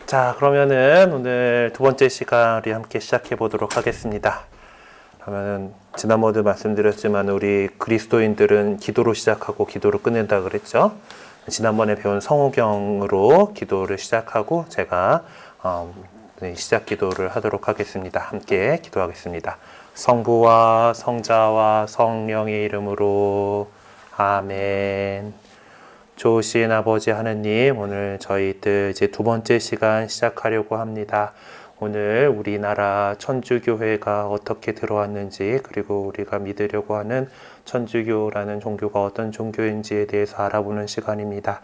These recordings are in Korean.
자, 그러면은 오늘 두 번째 시간 우리 함께 시작해 보도록 하겠습니다. 그러면은 지난번에도 말씀드렸지만 우리 그리스도인들은 기도로 시작하고 기도로 끝낸다 그랬죠. 지난번에 배운 성우경으로 기도를 시작하고 제가 시작 기도를 하도록 하겠습니다. 함께 기도하겠습니다. 성부와 성자와 성령의 이름으로 아멘. 좋으신 아버지 하느님, 오늘 저희들 이제 두 번째 시간 시작하려고 합니다. 오늘 우리나라 천주교회가 어떻게 들어왔는지, 그리고 우리가 믿으려고 하는 천주교라는 종교가 어떤 종교인지에 대해서 알아보는 시간입니다.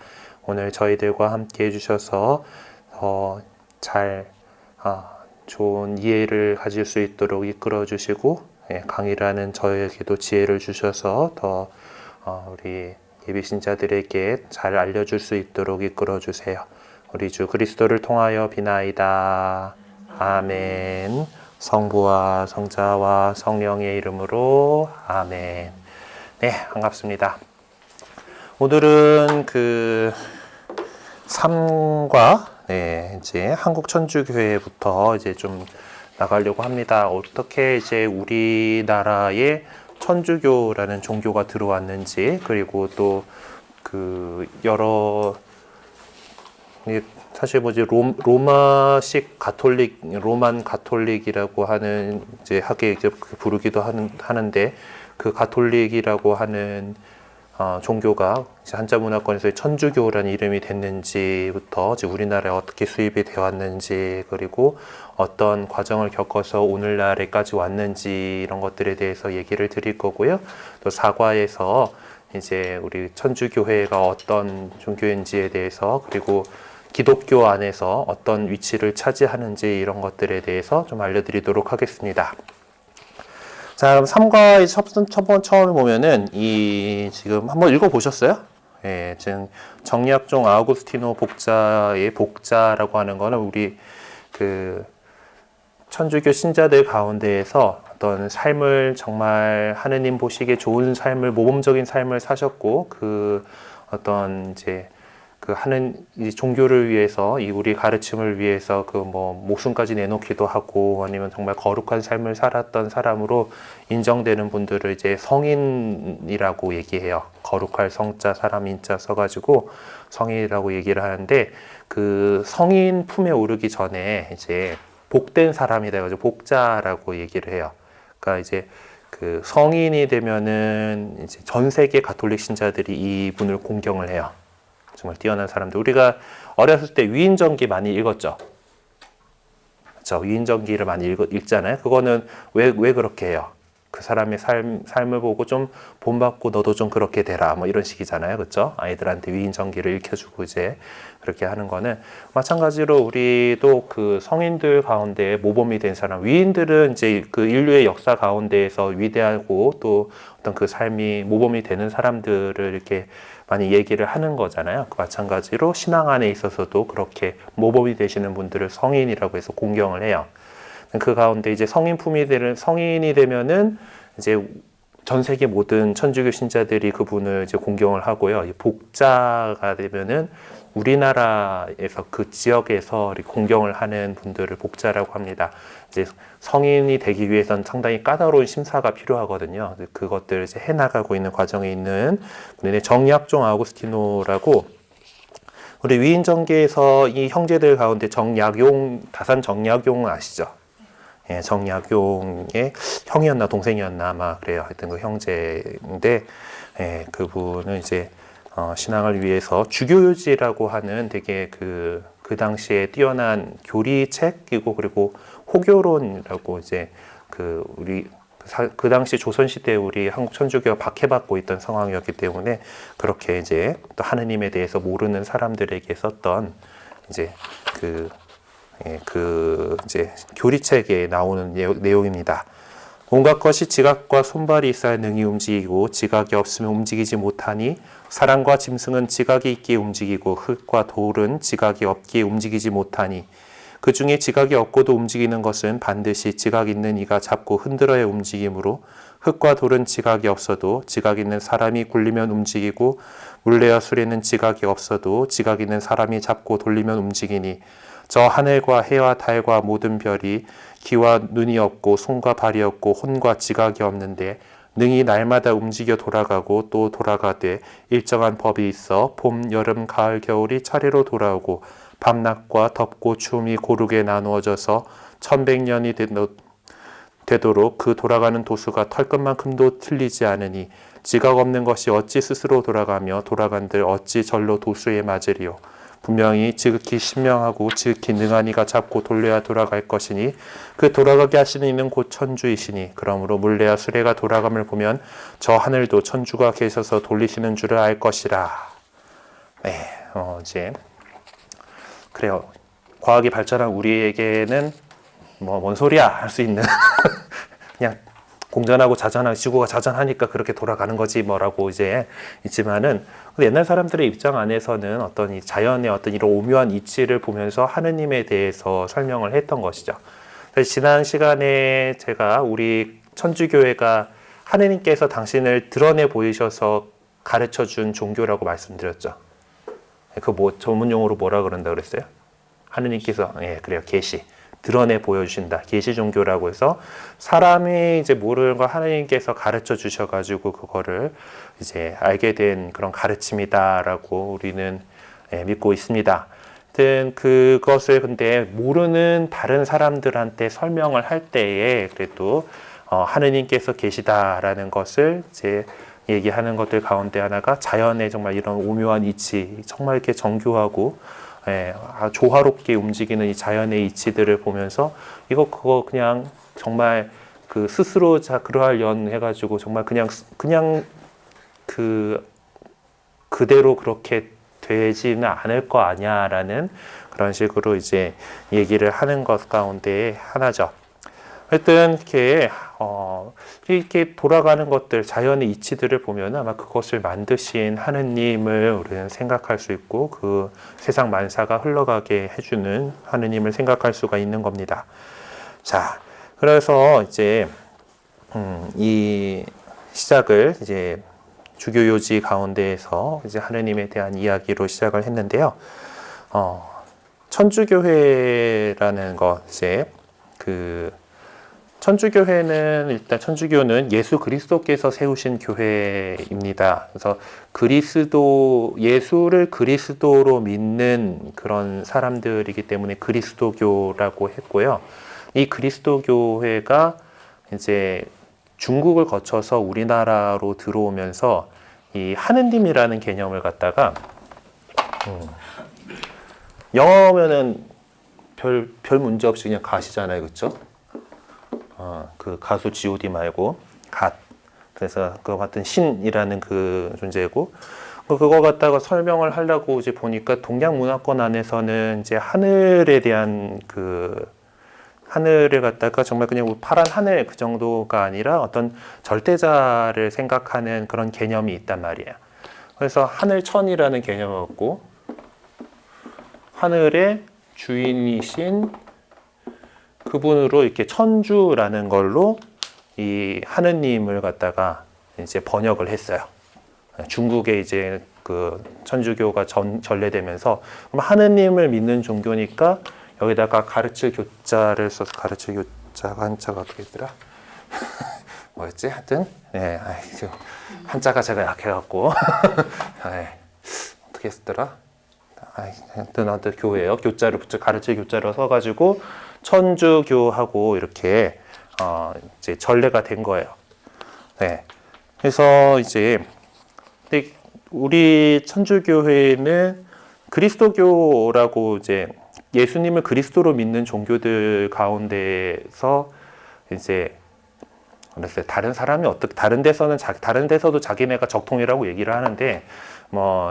오늘 저희들과 함께 해주셔서 좋은 이해를 가질 수 있도록 이끌어 주시고, 강의를 하는 저에게도 지혜를 주셔서 더 우리 예비신자들에게 잘 알려줄 수 있도록 이끌어 주세요. 우리 주 그리스도를 통하여 비나이다. 아멘. 성부와 성자와 성령의 이름으로 아멘. 네, 반갑습니다. 오늘은 그 3과 이제 한국 천주교회부터 이제 좀 나가려고 합니다. 어떻게 이제 우리나라에 천주교라는 종교가 들어왔는지, 그리고 또 그 여러 사실 뭐지 로마식 가톨릭, 로만 가톨릭이라고 하는 이제 하게 이제 부르기도 하는데 그 가톨릭이라고 하는 종교가 한자 문화권에서 천주교라는 이름이 됐는지부터 이제 우리나라에 어떻게 수입이 되어 왔는지, 그리고 어떤 과정을 겪어서 오늘날에까지 왔는지, 이런 것들에 대해서 얘기를 드릴 거고요. 또 사과에서 이제 우리 천주교회가 어떤 종교인지에 대해서, 그리고 기독교 안에서 어떤 위치를 차지하는지, 이런 것들에 대해서 좀 알려드리도록 하겠습니다. 자, 그럼 3과의 처음에 보면은 지금 한번 읽어보셨어요? 예, 지금 정약종 아우구스티노 복자의 복자라고 하는 거는 우리 그 천주교 신자들 가운데에서 어떤 삶을 정말 하느님 보시기에 좋은 삶을, 모범적인 삶을 사셨고, 그 어떤 이제 그 하는 이 종교를 위해서, 이 우리 가르침을 위해서 그 뭐 목숨까지 내놓기도 하고, 아니면 정말 거룩한 삶을 살았던 사람으로 인정되는 분들을 이제 성인이라고 얘기해요. 거룩할 성자, 사람 인자 써가지고 성인이라고 얘기를 하는데, 그 성인 품에 오르기 전에 이제 복된 사람이다 해가지고 복자라고 얘기를 해요. 그러니까 이제 그 성인이 되면은 이제 전 세계 가톨릭 신자들이 이분을 공경을 해요. 정말 뛰어난 사람들. 우리가 어렸을 때 위인전기 많이 읽었죠. 그렇죠? 위인전기를 많이 읽잖아요. 그거는 왜 그렇게 해요? 그 사람의 삶을 보고 좀 본받고 너도 좀 그렇게 되라, 뭐 이런 식이잖아요. 그렇죠? 아이들한테 위인전기를 읽혀주고 이제 그렇게 하는 거는 마찬가지로 우리도 그 성인들 가운데 모범이 된 사람, 위인들은 이제 그 인류의 역사 가운데에서 위대하고 또 어떤 그 삶이 모범이 되는 사람들을 이렇게 많이 얘기를 하는 거잖아요. 마찬가지로 신앙 안에 있어서도 그렇게 모범이 되시는 분들을 성인이라고 해서 공경을 해요. 그 가운데 이제 성인이 되면은 이제 전 세계 모든 천주교 신자들이 그분을 이제 공경을 하고요. 복자가 되면은 우리나라에서 그 지역에서 공경을 하는 분들을 복자라고 합니다. 이제 성인이 되기 위해서는 상당히 까다로운 심사가 필요하거든요. 그것들을 이제 해나가고 있는 과정에 있는 분인데, 정약종 아우구스티노라고, 우리 위인전기에서 이 형제들 가운데 다산 정약용 아시죠? 예, 정약용의 형이었나 동생이었나 아마 그래요. 하여튼 그 형제인데, 그분은 이제 신앙을 위해서 주교유지라고 하는 되게 그 당시에 뛰어난 교리책이고, 그리고 호교론이라고 이제 그 당시 조선시대에 우리 한국 천주교가 박해받고 있던 상황이었기 때문에 그렇게 이제 또 하느님에 대해서 모르는 사람들에게 썼던 이제 이제 교리책에 나오는 내용입니다. 온갖 것이 지각과 손발이 있어야 능히 움직이고, 지각이 없으면 움직이지 못하니, 사람과 짐승은 지각이 있기에 움직이고, 흙과 돌은 지각이 없기에 움직이지 못하니, 그 중에 지각이 없고도 움직이는 것은 반드시 지각 있는 이가 잡고 흔들어야 움직이므로, 흙과 돌은 지각이 없어도 지각 있는 사람이 굴리면 움직이고, 물레와 수레는 지각이 없어도 지각 있는 사람이 잡고 돌리면 움직이니, 저 하늘과 해와 달과 모든 별이 귀와 눈이 없고 손과 발이 없고 혼과 지각이 없는데 능히 날마다 움직여 돌아가고 또 돌아가되 일정한 법이 있어 봄, 여름, 가을, 겨울이 차례로 돌아오고 밤낮과 덥고 추움이 고르게 나누어져서 1100년이 되도록 그 돌아가는 도수가 털끝만큼도 틀리지 않으니 지각 없는 것이 어찌 스스로 돌아가며 돌아간들 어찌 절로 도수에 맞으리요. 분명히 지극히 신명하고 지극히 능한 이가 잡고 돌려야 돌아갈 것이니 그 돌아가게 하시는 이는 곧 천주이시니 그러므로 물레와 수레가 돌아감을 보면 저 하늘도 천주가 계셔서 돌리시는 줄을 알 것이라. 네, 이제 그래요. 과학이 발전한 우리에게는 뭔 소리야 할 수 있는 그냥 공전하고 자전하고 지구가 자전하니까 그렇게 돌아가는 거지 뭐라고 이제 있지만은 옛날 사람들의 입장 안에서는 어떤 이 자연의 어떤 이런 오묘한 이치를 보면서 하느님에 대해서 설명을 했던 것이죠. 그래서 지난 시간에 제가 우리 천주교회가 하느님께서 당신을 드러내 보이셔서 가르쳐 준 종교라고 말씀드렸죠. 그 전문 용어로 뭐라 그런다 그랬어요? 하느님께서 그래요. 계시. 드러내 보여주신다. 계시 종교라고 해서 사람이 이제 모르는 걸 하나님께서 가르쳐 주셔가지고 그거를 이제 알게 된 그런 가르침이다라고 우리는 믿고 있습니다. 하여튼 그것을 근데 모르는 다른 사람들한테 설명을 할 때에 그래도 하느님께서 계시다라는 것을 이제 얘기하는 것들 가운데 하나가 자연의 정말 이런 오묘한 이치, 정말 이렇게 정교하고 조화롭게 움직이는 이 자연의 이치들을 보면서 그거 그냥 정말 그 스스로 그러할 연 해가지고 정말 그냥 그대로 그렇게 되지는 않을 거 아니야라는 그런 식으로 이제 얘기를 하는 것 가운데 하나죠. 하여튼 이렇게 돌아가는 것들, 자연의 이치들을 보면 아마 그것을 만드신 하느님을 우리는 생각할 수 있고 그 세상 만사가 흘러가게 해주는 하느님을 생각할 수가 있는 겁니다. 자, 그래서 이제 이 시작을 이제 주교 요지 가운데에서 이제 하느님에 대한 이야기로 시작을 했는데요. 천주교회라는 것 이제 천주교회는 일단 천주교는 예수 그리스도께서 세우신 교회입니다. 그래서 예수를 그리스도로 믿는 그런 사람들이기 때문에 그리스도교라고 했고요. 이 그리스도교회가 이제 중국을 거쳐서 우리나라로 들어오면서 이 하느님이라는 개념을 갖다가 영어면은 별 문제 없이 그냥 가시잖아요, 그렇죠? 그 가수 G.O.D 말고 갓. 그래서 그거 같은 신이라는 그 존재고 그거 갖다가 설명을 하려고 이제 보니까 동양 문화권 안에서는 이제 하늘에 대한 하늘을 갖다가 정말 그냥 파란 하늘 그 정도가 아니라 어떤 절대자를 생각하는 그런 개념이 있단 말이에요. 그래서 하늘천이라는 개념을 갖고 하늘의 주인이신 그분으로 이렇게 천주라는 걸로 이 하느님을 갖다가 이제 번역을 했어요. 중국에 이제 그 천주교가 전래되면서 그럼 하느님을 믿는 종교니까 여기다가 가르칠 교자를 써서 가르칠 교자가 한자가 어떻게 있더라? 뭐였지? 하여튼 한자가 제가 약해갖고 어떻게 했더라? 하여튼 교회예요. 교자를 가르칠 교자로 써가지고 천주교하고 이렇게 이제 전래가 된 거예요. 네. 그래서 이제 우리 천주교회는 그리스도교라고 이제 예수님을 그리스도로 믿는 종교들 가운데서 이제 다른 사람이 다른 데서도 자기네가 적통이라고 얘기를 하는데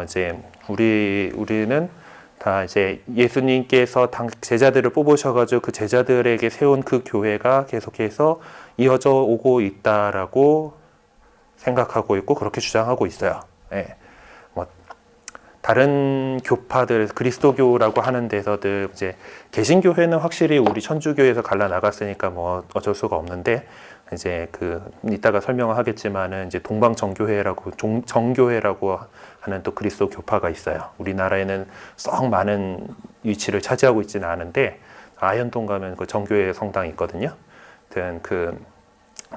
이제 우리는 다 이제 예수님께서 제자들을 뽑으셔가지고 그 제자들에게 세운 그 교회가 계속해서 이어져 오고 있다라고 생각하고 있고 그렇게 주장하고 있어요. 다른 교파들 그리스도교라고 하는 데서들 이제 개신교회는 확실히 우리 천주교에서 갈라 나갔으니까 어쩔 수가 없는데 이제 이따가 설명을 하겠지만은 이제 동방정교회라고 정교회라고 하는 또 그리스도 교파가 있어요. 우리나라에는 썩 많은 위치를 차지하고 있지는 않은데 아현동 가면 그 정교회 성당이 있거든요. 아무튼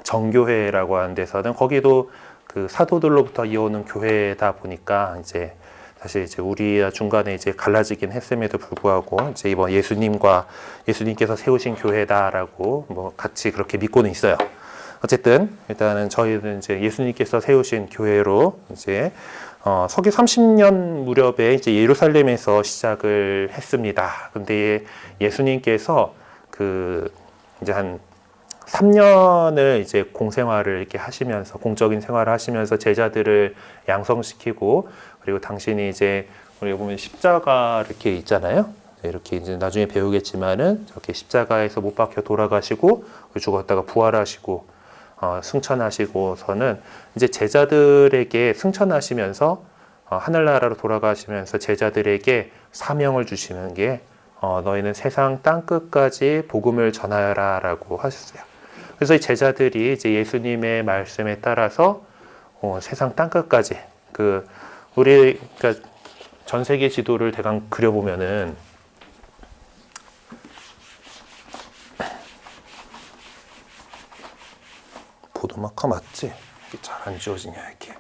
정교회라고 하는 데서는 거기도 그 사도들로부터 이어오는 교회다 보니까 이제 사실 이제 우리와 중간에 이제 갈라지긴 했음에도 불구하고 이제 이번 예수님께서 세우신 교회다라고 뭐 같이 그렇게 믿고는 있어요. 어쨌든 일단은 저희는 이제 예수님께서 세우신 교회로 이제 서기 30년 무렵에 이제 예루살렘에서 시작을 했습니다. 근데 예수님께서 이제 한 3년을 이제 공생활을 이렇게 하시면서 공적인 생활을 하시면서 제자들을 양성시키고 그리고 당신이 이제 우리가 보면 십자가 이렇게 있잖아요. 이렇게 이제 나중에 배우겠지만은 저렇게 십자가에서 못 박혀 돌아가시고 죽었다가 부활하시고 승천하시고서는 이제 제자들에게 승천하시면서 하늘나라로 돌아가시면서 제자들에게 사명을 주시는 게 너희는 세상 땅 끝까지 복음을 전하여라라고 하셨어요. 그래서 이 제자들이 이제 예수님의 말씀에 따라서 세상 땅 끝까지 그러니까 전 세계 지도를 대강 그려보면은 보도마카 맞지? 잘 안 지워지냐 이렇게.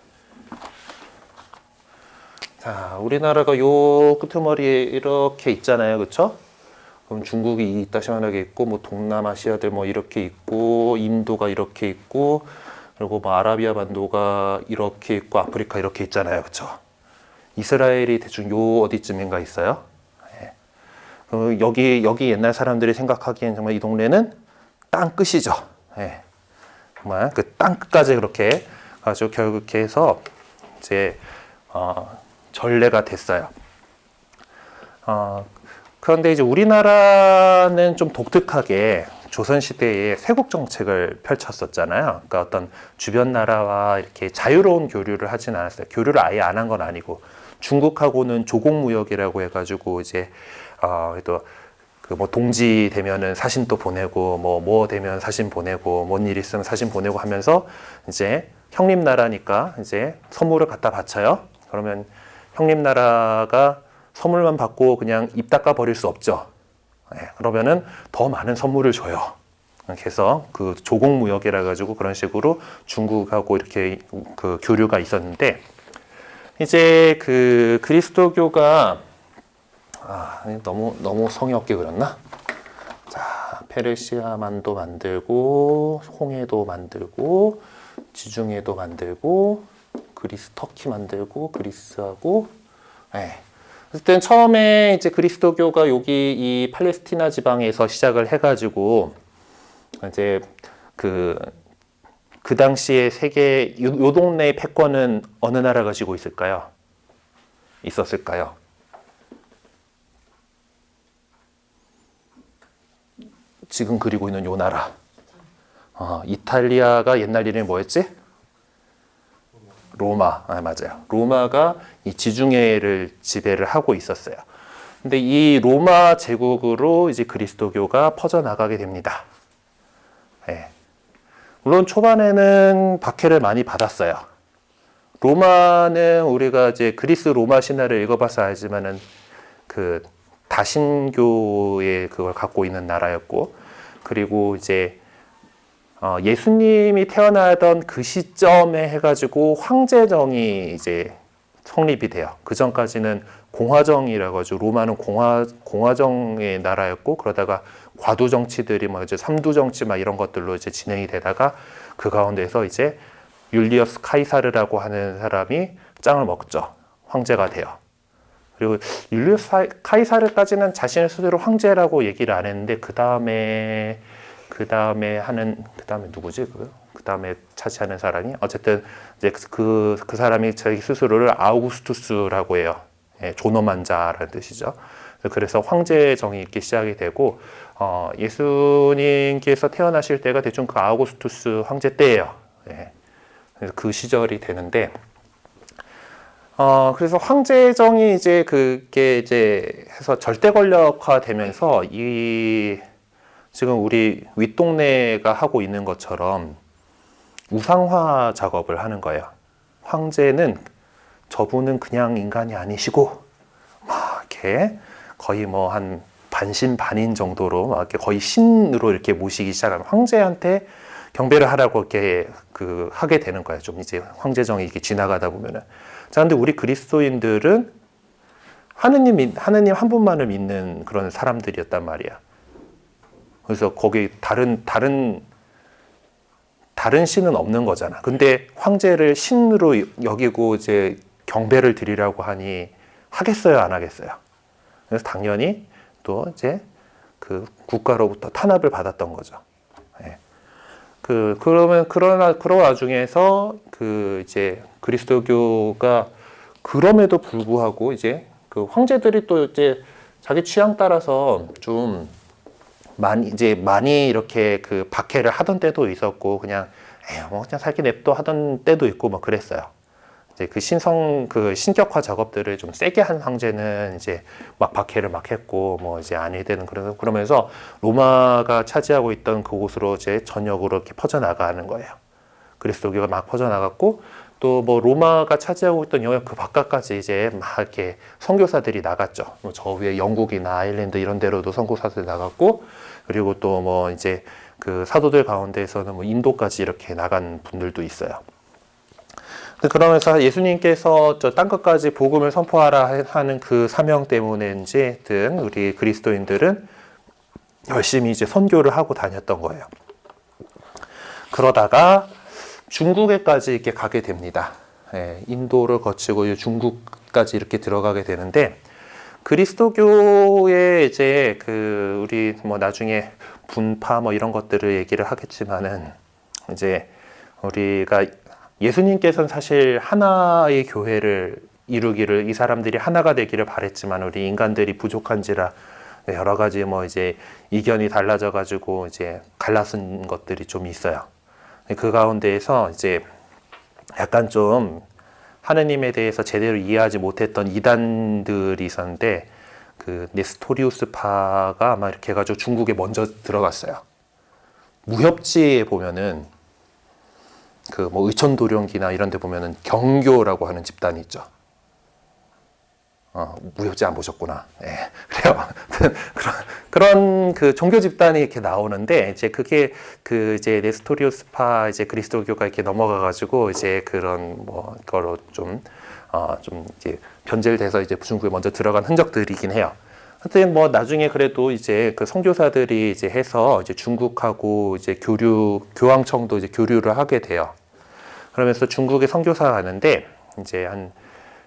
자, 우리나라가 요 끄트머리에 이렇게 있잖아요, 그렇죠? 그럼 중국이 이따시만하게 있고, 뭐 동남아시아들 뭐 이렇게 있고, 인도가 이렇게 있고, 그리고 뭐 아라비아 반도가 이렇게 있고, 아프리카 이렇게 있잖아요, 그렇죠? 이스라엘이 대충 요 어디쯤인가 있어요. 네. 여기 옛날 사람들이 생각하기엔 정말 이 동네는 땅 끝이죠. 네. 정말 그 땅 끝까지 그렇게 아주 결국 해서 이제 전례가 됐어요. 그런데 이제 우리나라는 좀 독특하게 조선시대에 세국 정책을 펼쳤었잖아요. 그러니까 어떤 주변 나라와 이렇게 자유로운 교류를 하진 않았어요. 교류를 아예 안 한 건 아니고 중국하고는 조공무역이라고 해가지고 이제 또 뭐 동지 되면은 사진 또 보내고 뭐 되면 사진 보내고 뭔 일 있으면 사진 보내고 하면서 이제 형님 나라니까 이제 선물을 갖다 바쳐요. 그러면 형님 나라가 선물만 받고 그냥 입 닦아 버릴 수 없죠. 네, 그러면은 더 많은 선물을 줘요. 그래서 그 조공무역이라 가지고 그런 식으로 중국하고 이렇게 그 교류가 있었는데 이제 그 그리스도교가 너무 성의 없게 그렸나? 자, 페르시아만도 만들고 홍해도 만들고 지중해도 만들고 터키 만들고 그리스하고 네. 어쨌든 처음에 이제 그리스도교가 여기 이 팔레스티나 지방에서 시작을 해가지고 이제 그 당시에 세계 요 동네의 패권은 어느 나라가 쥐고 있었을까요? 지금 그리고 있는 요 나라. 이탈리아가 옛날 이름이 뭐였지? 로마. 맞아요. 로마가 이 지중해를 지배를 하고 있었어요. 근데 이 로마 제국으로 이제 그리스도교가 퍼져나가게 됩니다. 네. 물론 초반에는 박해를 많이 받았어요. 로마는 우리가 이제 그리스 로마 신화를 읽어봐서 알지만은 그 다신교의 그걸 갖고 있는 나라였고, 그리고 이제 예수님이 태어나던 그 시점에 해가지고 황제정이 이제 성립이 돼요. 그 전까지는 공화정이라고 하죠. 로마는 공화정의 나라였고, 그러다가 과도 정치들이 뭐 이제 삼두 정치 막 이런 것들로 이제 진행이 되다가 그 가운데서 이제 율리어스 카이사르라고 하는 사람이 짱을 먹죠. 황제가 돼요. 그리고 율리어스 카이사르까지는 자신을 스스로 황제라고 얘기를 안 했는데 그 다음에 누구지? 그 다음에 차지하는 사람이 어쨌든 이제 그 사람이 자기 스스로를 아우구스투스라고 해요. 예, 존엄한 자라는 뜻이죠. 그래서 황제정이 있기 시작이 되고 예수님께서 태어나실 때가 대충 그 아우구스투스 황제 때예요. 예, 그래서 그 시절이 되는데. 그래서 황제정이 이제 그게 이제 해서 절대 권력화 되면서 지금 우리 윗동네가 하고 있는 것처럼 우상화 작업을 하는 거예요. 황제는 저분은 그냥 인간이 아니시고 막 이렇게 거의 뭐 한 반신반인 정도로 막 이렇게 거의 신으로 이렇게 모시기 시작하면 황제한테 경배를 하라고 이렇게 하게 되는 거예요. 좀 이제 황제정이 이렇게 지나가다 보면은. 자, 근데 우리 그리스도인들은 하느님 한 분만을 믿는 그런 사람들이었단 말이야. 그래서 거기 다른 신은 없는 거잖아. 근데 황제를 신으로 여기고 이제 경배를 드리라고 하니 하겠어요, 안 하겠어요? 그래서 당연히 또 이제 그 국가로부터 탄압을 받았던 거죠. 예. 그러면 그런 와중에서 이제 그리스도교가 그럼에도 불구하고 이제 그 황제들이 또 이제 자기 취향 따라서 좀 많이 이렇게 그 박해를 하던 때도 있었고 그냥 뭐 그냥 살기 냅둬 하던 때도 있고 뭐 그랬어요. 이제 그 신격화 작업들을 좀 세게 한 황제는 이제 막 박해를 막 했고 뭐 이제 아니 되는 그러면서 로마가 차지하고 있던 그곳으로 이제 전역으로 이렇게 퍼져나가는 거예요. 그리스도교가 막 퍼져나갔고 또 뭐 로마가 차지하고 있던 영역 그 바깥까지 이제 막 이렇게 선교사들이 나갔죠. 뭐 저 위에 영국이나 아일랜드 이런 데로도 선교사들이 나갔고 그리고 또 뭐 이제 그 사도들 가운데에서는 뭐 인도까지 이렇게 나간 분들도 있어요. 그러면서 예수님께서 저 땅끝까지 복음을 선포하라 하는 그 사명 때문인지 우리 그리스도인들은 열심히 이제 선교를 하고 다녔던 거예요. 그러다가 중국에까지 이렇게 가게 됩니다. 인도를 거치고 중국까지 이렇게 들어가게 되는데 그리스도교의 이제 우리 뭐 나중에 분파 뭐 이런 것들을 얘기를 하겠지만은 이제 우리가 예수님께서는 사실 하나의 교회를 이루기를 이 사람들이 하나가 되기를 바랬지만 우리 인간들이 부족한지라 여러 가지 뭐 이제 이견이 달라져 가지고 이제 갈라쓴 것들이 좀 있어요. 그 가운데에서 이제 약간 좀 하느님에 대해서 제대로 이해하지 못했던 이단들이 있었는데 그 네스토리우스파가 아마 이렇게 해가지고 중국에 먼저 들어갔어요. 무협지에 보면은 그 뭐 의천도룡기나 이런 데 보면은 경교라고 하는 집단이 있죠. 무협지 안 보셨구나. 네, 그래요. 그런 그 종교 집단이 이렇게 나오는데 이제 그게 이제 네스토리우스파 이제 그리스도교가 이렇게 넘어가가지고 이제 그런 뭐 거로 좀 이제 변질돼서 이제 중국에 먼저 들어간 흔적들이긴 해요. 하여튼 뭐 나중에 그래도 이제 그 선교사들이 이제 해서 이제 중국하고 이제 교황청도 이제 교류를 하게 돼요. 그러면서 중국에 선교사가 가는데 이제 한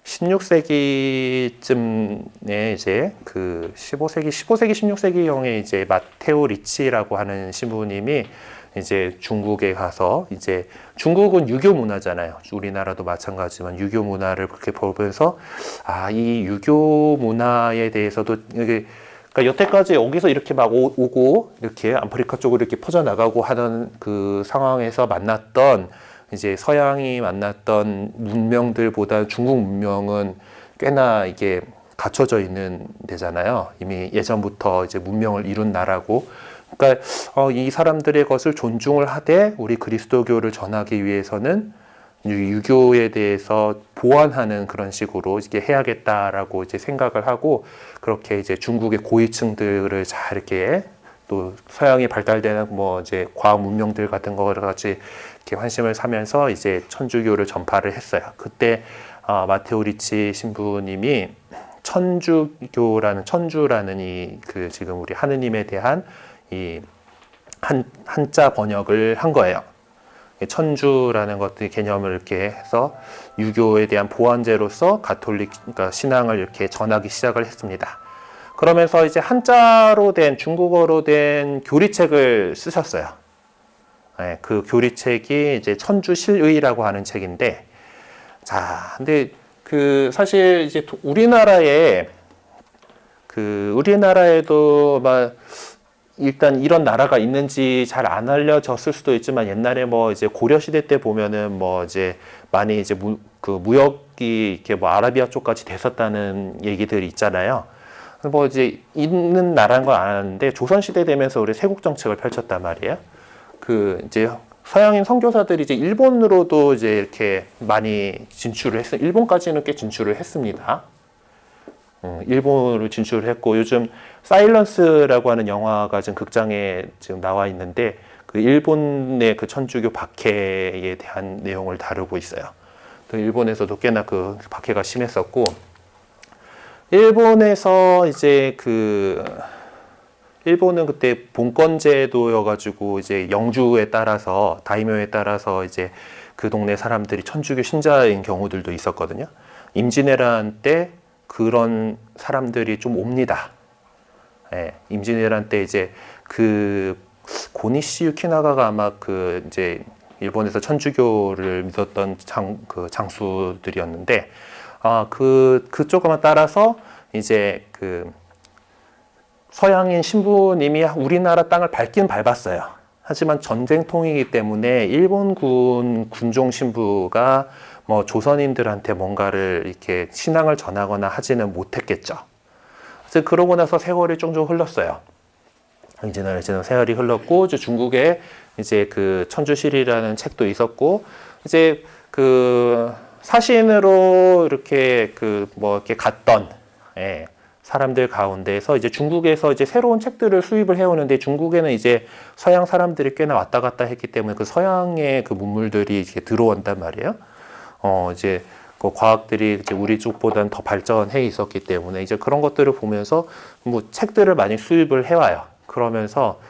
16세기쯤에 이제 그 15세기, 16세기경에 이제 마테오 리치라고 하는 신부님이 이제 중국에 가서 이제 중국은 유교 문화잖아요. 우리나라도 마찬가지지만 유교 문화를 그렇게 보면서 이 유교 문화에 대해서도 그러니까 여태까지 여기서 이렇게 막 오고 이렇게 아프리카 쪽으로 이렇게 퍼져나가고 하던 그 상황에서 만났던 이제 서양이 만났던 문명들보다 중국 문명은 꽤나 이게 갖춰져 있는 데잖아요. 이미 예전부터 이제 문명을 이룬 나라고. 그러니까 이 사람들의 것을 존중을 하되 우리 그리스도교를 전하기 위해서는 유교에 대해서 보완하는 그런 식으로 이렇게 해야겠다라고 이제 생각을 하고 그렇게 이제 중국의 고위층들을 잘 이렇게 또 서양이 발달되는 뭐 이제 과학 문명들 같은 거를 같이 이렇게 환심을 사면서 이제 천주교를 전파를 했어요. 그때 마테오 리치 신부님이 천주라는 이 그 지금 우리 하느님에 대한 이 한자 번역을 한 거예요. 천주라는 것들 개념을 이렇게 해서 유교에 대한 보완제로서 가톨릭 그러니까 신앙을 이렇게 전하기 시작을 했습니다. 그러면서 이제 한자로 된 중국어로 된 교리책을 쓰셨어요. 네, 그 교리책이 이제 천주실의라고 하는 책인데, 자, 근데 그 사실 이제 우리나라에도 막 일단 이런 나라가 있는지 잘 안 알려졌을 수도 있지만 옛날에 뭐 이제 고려 시대 때 보면은 뭐 이제 많이 이제 무역이 이렇게 뭐 아라비아 쪽까지 됐었다는 얘기들이 있잖아요. 뭐 이제 있는 나라인 건 아는데 조선 시대 되면서 우리 세국 정책을 펼쳤단 말이에요. 그 이제 서양인 선교사들이 이제 일본으로도 이제 이렇게 많이 진출을 일본까지는 꽤 진출을 했습니다. 일본으로 진출을 했고, 요즘 사일런스라고 하는 영화가 지금 극장에 지금 나와 있는데, 그 일본의 그 천주교 박해에 대한 내용을 다루고 있어요. 또 일본에서도 꽤나 그 박해가 심했었고, 일본에서 이제 일본은 그때 본권제도여가지고 이제 영주에 따라서 다이묘에 따라서 이제 그 동네 사람들이 천주교 신자인 경우들도 있었거든요. 임진왜란 때 그런 사람들이 좀 옵니다. 예, 임진왜란 때 이제 그 고니시 유키나가가 아마 그 이제 일본에서 천주교를 믿었던 장수들이었는데, 그쪽만 따라서 이제 그 서양인 신부님이 우리나라 땅을 밟긴 밟았어요. 하지만 전쟁통이기 때문에 일본군 군종 신부가 뭐 조선인들한테 뭔가를 이렇게 신앙을 전하거나 하지는 못했겠죠. 그래서 그러고 나서 세월이 좀 흘렀어요. 이제 세월이 흘렀고, 이제 중국에 이제 그 천주실이라는 책도 있었고, 이제 그 사신으로 이렇게 이렇게 갔던, 예, 사람들 가운데서 이제 중국에서 이제 새로운 책들을 수입을 해오는데, 중국에는 이제 서양 사람들이 꽤나 왔다 갔다 했기 때문에 그 서양의 그 문물들이 이렇게 들어온단 말이에요. 이제 그 과학들이 이제 우리 쪽보다는 더 발전해 있었기 때문에 이제 그런 것들을 보면서 뭐 책들을 많이 수입을 해와요. 그러면서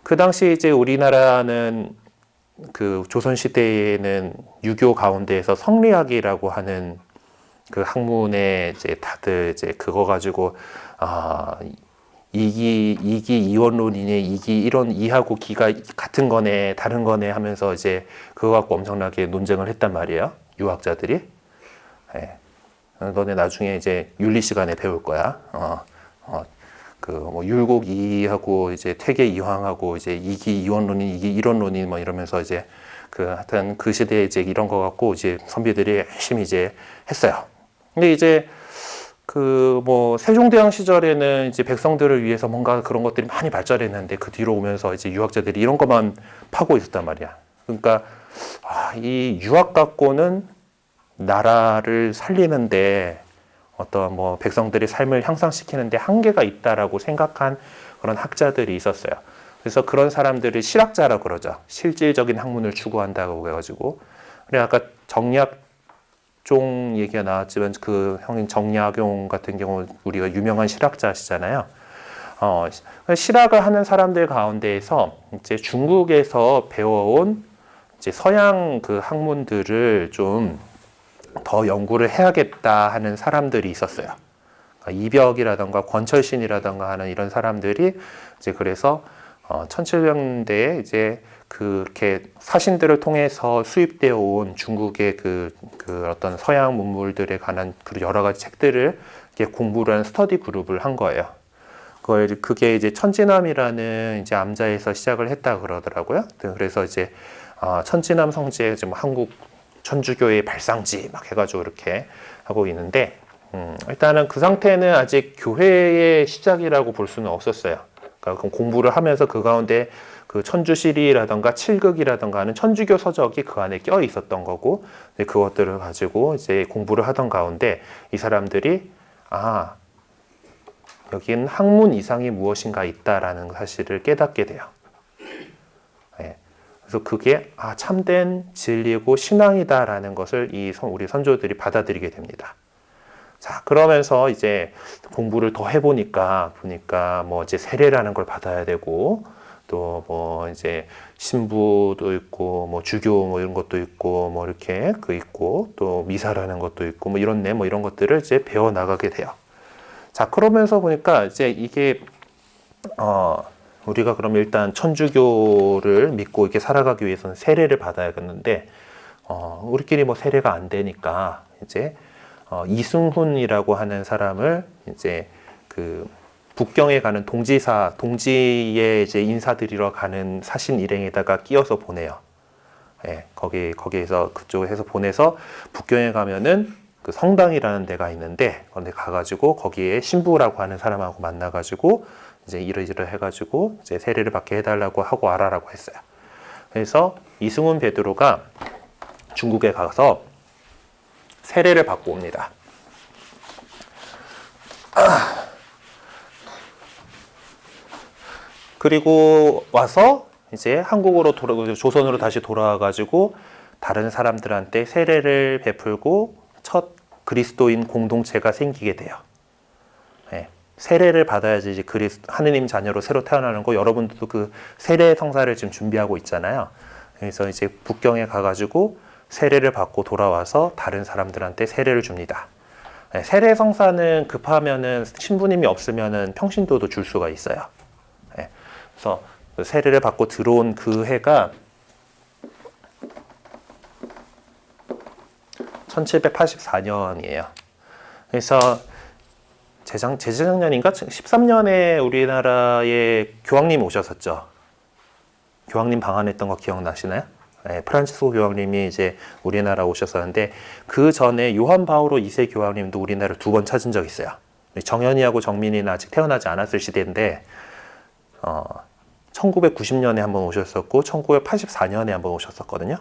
그 당시 이제 우리나라는 그 조선 시대에는 유교 가운데에서 성리학이라고 하는 그 학문에 이제 다들 이제 그거 가지고 이기 이원론이네, 이기 이런 이하고 기가 같은 거네, 다른 거네 하면서 이제 그거 갖고 엄청나게 논쟁을 했단 말이에요. 유학자들이. 예. 너네 나중에 이제 윤리 시간에 배울 거야. 그 뭐 율곡 이하고 이제 퇴계 이황하고 이제 이기 이원론인, 이기 이론론인 뭐 이러면서 이제 하여튼 그 시대에 이제 이런 거 갖고 이제 선비들이 열심히 이제 했어요. 근데 이제 뭐 세종대왕 시절에는 이제 백성들을 위해서 뭔가 그런 것들이 많이 발전했는데, 그 뒤로 오면서 이제 유학자들이 이런 것만 파고 있었단 말이야. 그러니까 이 유학 갖고는 나라를 살리는데, 어떤 뭐 백성들의 삶을 향상시키는데 한계가 있다라고 생각한 그런 학자들이 있었어요. 그래서 그런 사람들을 실학자라고 그러죠. 실질적인 학문을 추구한다고 해가지고. 그래 아까 정약종 얘기가 나왔지만 그 형인 정약용 같은 경우 우리가 유명한 실학자시잖아요. 실학을 하는 사람들 가운데에서 이제 중국에서 배워온 이제 서양 그 학문들을 좀 더 연구를 해야겠다 하는 사람들이 있었어요. 그러니까 이벽이라던가 권철신이라던가 하는 이런 사람들이 이제 그래서 1700년대에 이제 그렇게 사신들을 통해서 수입되어 온 중국의 그 어떤 서양 문물들에 관한 그 여러 가지 책들을 이렇게 공부를 하는 스터디 그룹을 한 거예요. 그게 이제 천지남이라는 이제 암자에서 시작을 했다 그러더라고요. 그래서 이제 천지남 성지에 지금 한국 천주교의 발상지 막 해가지고 이렇게 하고 있는데, 일단은 그 상태는 아직 교회의 시작이라고 볼 수는 없었어요. 그러니까 공부를 하면서 그 가운데 그 천주시리라던가 칠극이라던가 하는 천주교 서적이 그 안에 껴 있었던 거고, 그것들을 가지고 이제 공부를 하던 가운데 이 사람들이 여기는 학문 이상이 무엇인가 있다라는 사실을 깨닫게 돼요. 네. 그래서 그게 참된 진리고 신앙이다라는 것을 우리 선조들이 받아들이게 됩니다. 자, 그러면서 이제 공부를 더 해보니까 뭐 이제 세례라는 걸 받아야 되고, 또 뭐 이제 신부도 있고, 뭐 주교 뭐 이런 것도 있고, 뭐 이렇게 있고, 또 미사라는 것도 있고, 뭐 이런 것들을 이제 배워 나가게 돼요. 자, 그러면서 보니까 이제 이게 우리가 그럼 일단 천주교를 믿고 이렇게 살아가기 위해서는 세례를 받아야겠는데, 우리끼리 뭐 세례가 안 되니까 이제 이승훈이라고 하는 사람을 이제 그 북경에 가는 동지에 이제 인사드리러 가는 사신 일행에다가 끼워서 보내요. 예, 거기에서 그쪽에서 보내서 북경에 가면은 그 성당이라는 데가 있는데, 거기 가가지고 거기에 신부라고 하는 사람하고 만나가지고 이제 이러이러 해가지고 이제 세례를 받게 해달라고 하고 와라라고 했어요. 그래서 이승훈 베드로가 중국에 가서 세례를 받고 옵니다. 그리고 와서 이제 한국으로 조선으로 다시 돌아와가지고 다른 사람들한테 세례를 베풀고 첫 그리스도인 공동체가 생기게 돼요. 네. 세례를 받아야지 이제 하느님 자녀로 새로 태어나는 거, 여러분들도 그 세례 성사를 지금 준비하고 있잖아요. 그래서 이제 북경에 가가지고 세례를 받고 돌아와서 다른 사람들한테 세례를 줍니다. 네. 세례 성사는 급하면은 신부님이 없으면은 평신도도 줄 수가 있어요. 네. 그래서 세례를 받고 들어온 그 해가 1784년이에요. 그래서 재작년인가 13년에 우리나라에 교황님 오셨었죠. 교황님 방한했던 거 기억나시나요? 네, 프란치스코 교황님이 이제 우리나라 오셨었는데 그 전에 요한 바오로 2세 교황님도 우리나라를 2번 찾은 적 있어요. 정현이하고 정민이는 아직 태어나지 않았을 시대인데 1990년에 한번 오셨었고 1984년에 한번 오셨었거든요.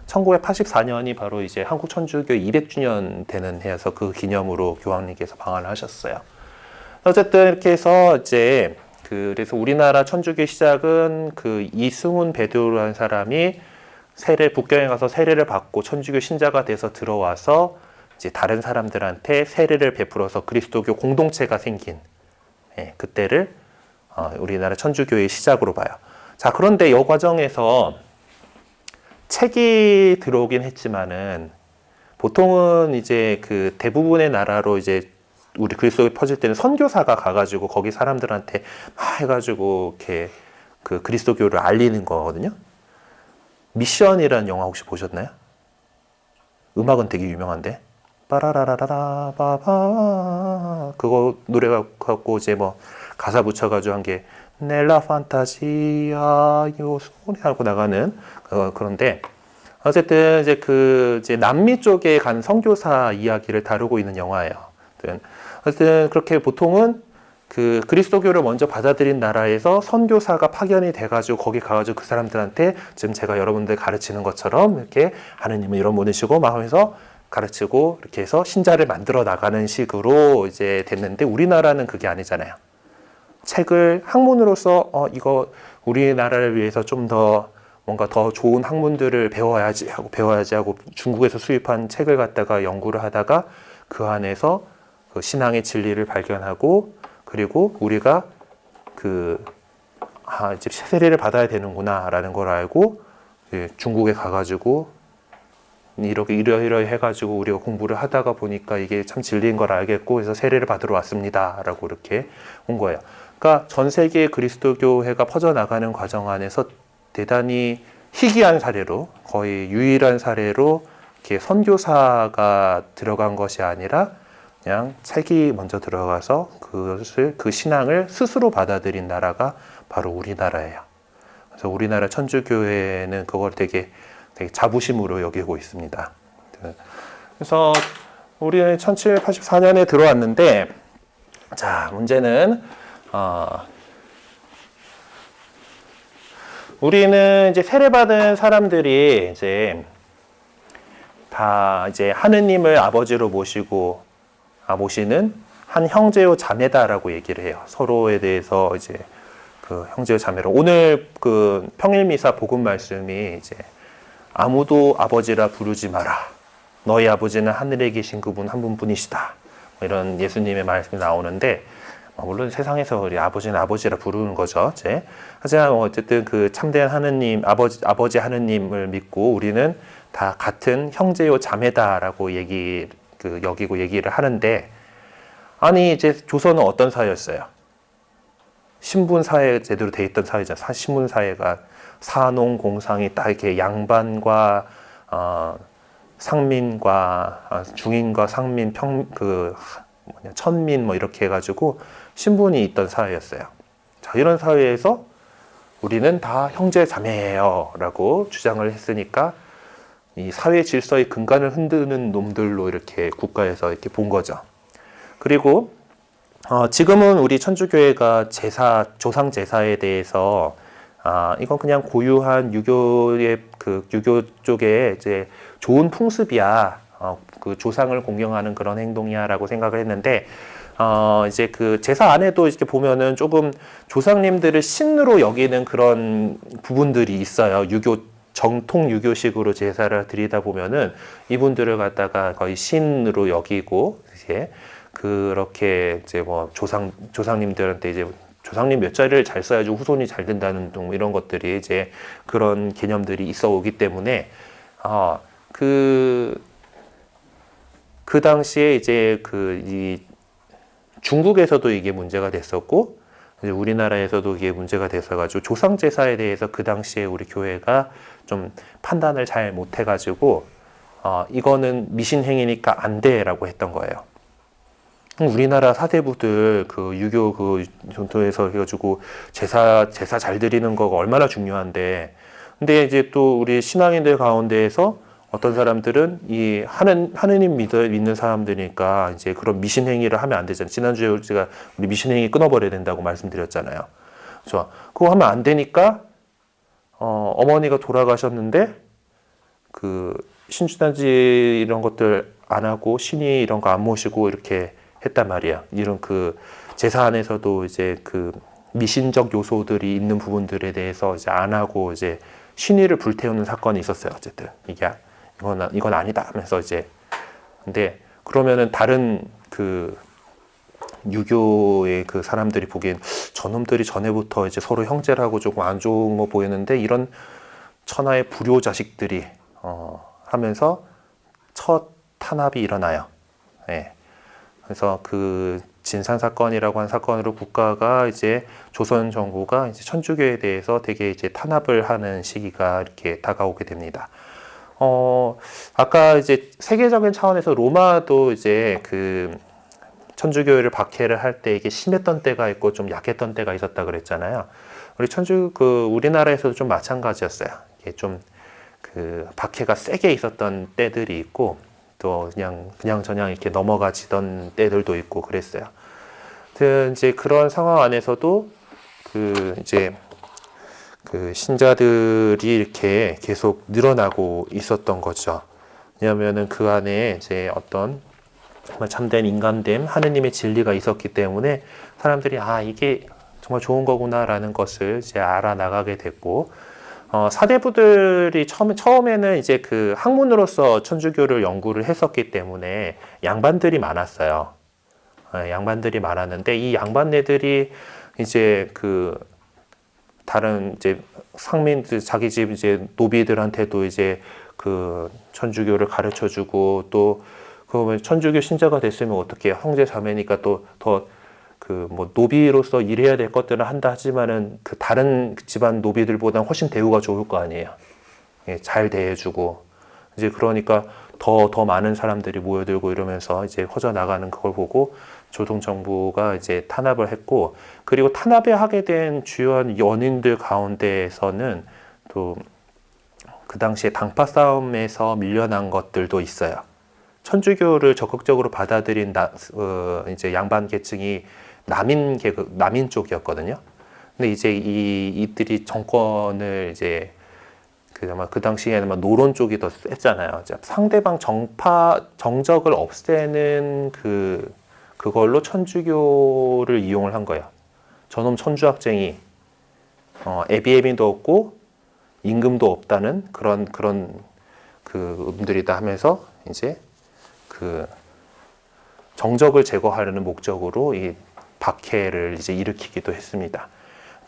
1984년이 바로 이제 한국 천주교 200주년 되는 해여서 그 기념으로 교황님께서 방한을 하셨어요. 어쨌든 이렇게 해서 이제 그래서 우리나라 천주교 시작은 그 이승훈 베드로라는 사람이 북경에 가서 세례를 받고 천주교 신자가 돼서 들어와서 이제 다른 사람들한테 세례를 베풀어서 그리스도교 공동체가 생긴 그때를 우리나라 천주교의 시작으로 봐요. 자, 그런데 이 과정에서 책이 들어오긴 했지만은 보통은 이제 그 대부분의 나라로 이제 우리 그리스도에 퍼질 때는 선교사가 가가지고 거기 사람들한테 막 해가지고 이렇게 그 그리스도교를 알리는 거거든요. 미션이라는 영화 혹시 보셨나요? 음악은 되게 유명한데 빠라라라라 바바 그거 노래가 갖고 이제 뭐 가사 붙여가지고 한 게 넬라 판타지아 요소리 하고 나가는 그런데 어쨌든 이제 남미 쪽에 간 선교사 이야기를 다루고 있는 영화예요. 어쨌든 그렇게 보통은 그 그리스도교를 먼저 받아들인 나라에서 선교사가 파견이 돼가지고 거기 가가지고 그 사람들한테 지금 제가 여러분들 가르치는 것처럼 이렇게 하느님은 이런 분이시고 막 하면서 가르치고 이렇게 해서 신자를 만들어 나가는 식으로 이제 됐는데 우리나라는 그게 아니잖아요. 책을 학문으로서 이거 우리나라를 위해서 좀 더 뭔가 더 좋은 학문들을 배워야지 하고 중국에서 수입한 책을 갖다가 연구를 하다가 그 안에서 그 신앙의 진리를 발견하고 그리고 우리가 이제 세례를 받아야 되는구나라는 걸 알고 중국에 가가지고 이러이러 해가지고 우리가 공부를 하다가 보니까 이게 참 진리인 걸 알겠고 그래서 세례를 받으러 왔습니다라고 이렇게 온 거예요. 그러니까 전 세계의 그리스도교회가 퍼져나가는 과정 안에서 대단히 희귀한 사례로 거의 유일한 사례로 이렇게 선교사가 들어간 것이 아니라 그냥 책이 먼저 들어가서 그 신앙을 스스로 받아들인 나라가 바로 우리나라예요. 그래서 우리나라 천주교회는 그걸 되게 자부심으로 여기고 있습니다. 그래서 우리는 1784년에 들어왔는데, 자, 문제는, 우리는 이제 세례받은 사람들이 이제 다 이제 하느님을 아버지로 모시는 한 형제요 자매다라고 얘기를 해요. 서로에 대해서 이제 그 형제요 자매로. 오늘 그 평일미사 복음 말씀이 이제 아무도 아버지라 부르지 마라. 너희 아버지는 하늘에 계신 그분 한 분뿐이시다. 이런 예수님의 말씀이 나오는데, 물론 세상에서 우리 아버지는 아버지라 부르는 거죠. 이제. 하지만 어쨌든 그 참된 하느님, 아버지 하느님을 믿고 우리는 다 같은 형제요 자매다라고 여기고 얘기를 하는데, 아니 이제 조선은 어떤 사회였어요? 신분 사회 제대로 돼 있던 사회잖아요. 신분 사회가 사농 공상이 딱 이렇게 양반과 상민과 중인과 상민 천민 이렇게 해가지고 신분이 있던 사회였어요. 자, 이런 사회에서 우리는 다 형제 자매예요라고 주장을 했으니까 이 사회 질서의 근간을 흔드는 놈들로 이렇게 국가에서 이렇게 본 거죠. 그리고 지금은 우리 천주교회가 조상 제사에 대해서 이건 그냥 고유한 유교의 그 유교 쪽에 이제 좋은 풍습이야. 그 조상을 공경하는 그런 행동이야라고 생각을 했는데, 이제 그 제사 안에도 이렇게 보면은 조금 조상님들을 신으로 여기는 그런 부분들이 있어요. 정통 유교식으로 제사를 드리다 보면은 이분들을 갖다가 거의 신으로 여기고, 이제 그렇게 이제 뭐 조상님들한테 이제 조상님 몇 자리를 잘 써야지 후손이 잘 된다는 등 이런 것들이 이제 그런 개념들이 있어 오기 때문에, 그 당시에 이제 이 중국에서도 이게 문제가 됐었고, 이제 우리나라에서도 이게 문제가 됐어가지고 조상 제사에 대해서 그 당시에 우리 교회가 좀 판단을 잘 못해가지고 이거는 미신행위니까 안 돼라고 했던 거예요. 우리나라 사대부들 그 유교 그 전통에서 해가지고 제사 잘 드리는 거가 얼마나 중요한데, 근데 이제 또 우리 신앙인들 가운데에서 어떤 사람들은 이 하느님 믿는 사람들이니까 이제 그런 미신 행위를 하면 안 되잖아요. 지난주에 제가 우리 미신 행위 끊어버려야 된다고 말씀드렸잖아요. 그래서 그거 하면 안 되니까 어머니가 돌아가셨는데 그 신주단지 이런 것들 안 하고 신이 이런 거 안 모시고 이렇게 했단 말이야. 이런 그 제사 안에서도 이제 그 미신적 요소들이 있는 부분들에 대해서 이제 안 하고 이제 신의를 불태우는 사건이 있었어요. 어쨌든 이건 아니다 하면서 이제, 근데 그러면은 다른 그 유교의 그 사람들이 보기엔 저놈들이 전에부터 이제 서로 형제라고 조금 안 좋은 거 보이는데 이런 천하의 불효 자식들이 하면서 첫 탄압이 일어나요. 예. 그래서 그 진산 사건이라고 한 사건으로 국가가 이제 조선 정부가 이제 천주교에 대해서 되게 이제 탄압을 하는 시기가 이렇게 다가오게 됩니다. 아까 이제 세계적인 차원에서 로마도 이제 그 천주교를 박해를 할 때 이게 심했던 때가 있고 좀 약했던 때가 있었다 그랬잖아요. 우리나라에서도 좀 마찬가지였어요. 이게 좀 그 박해가 세게 있었던 때들이 있고, 또 그냥 이렇게 넘어가지던 때들도 있고 그랬어요. 이제 그런 상황 안에서도 이제 그 신자들이 이렇게 계속 늘어나고 있었던 거죠. 왜냐하면은 그 안에 이제 어떤 정말 참된 인간됨, 하느님의 진리가 있었기 때문에 사람들이 이게 정말 좋은 거구나라는 것을 이제 알아나가게 됐고, 사대부들이 처음에는 이제 그 학문으로서 천주교를 연구를 했었기 때문에 양반들이 많았어요. 양반들이 많았는데 이 양반네들이 이제 그 다른 이제 상민들 자기 집 이제 노비들한테도 이제 그 천주교를 가르쳐 주고, 또 그러면 천주교 신자가 됐으면 어떻게 형제 자매니까 또 더 그 뭐 노비로서 일해야 될 것들은 한다 하지만은 그 다른 집안 노비들보다 훨씬 대우가 좋을 거 아니에요. 예, 잘 대해주고 이제 그러니까 더 많은 사람들이 모여들고 이러면서 이제 퍼져 나가는 그걸 보고 조선 정부가 이제 탄압을 했고, 그리고 탄압을 하게 된 주요한 원인들 가운데에서는 또 그 당시에 당파 싸움에서 밀려난 것들도 있어요. 천주교를 적극적으로 받아들인 이제 양반 계층이 남인 쪽이었거든요. 근데 이제 이들이 정권을 이제 그 당시에는 노론 쪽이 더 셌잖아요. 상대방 정적을 없애는 그걸로 천주교를 이용을 한 거예요. 저놈 천주학쟁이, 애비애비도 없고 임금도 없다는 그런 분들이다 하면서 이제 그 정적을 제거하려는 목적으로 이 박해를 이제 일으키기도 했습니다.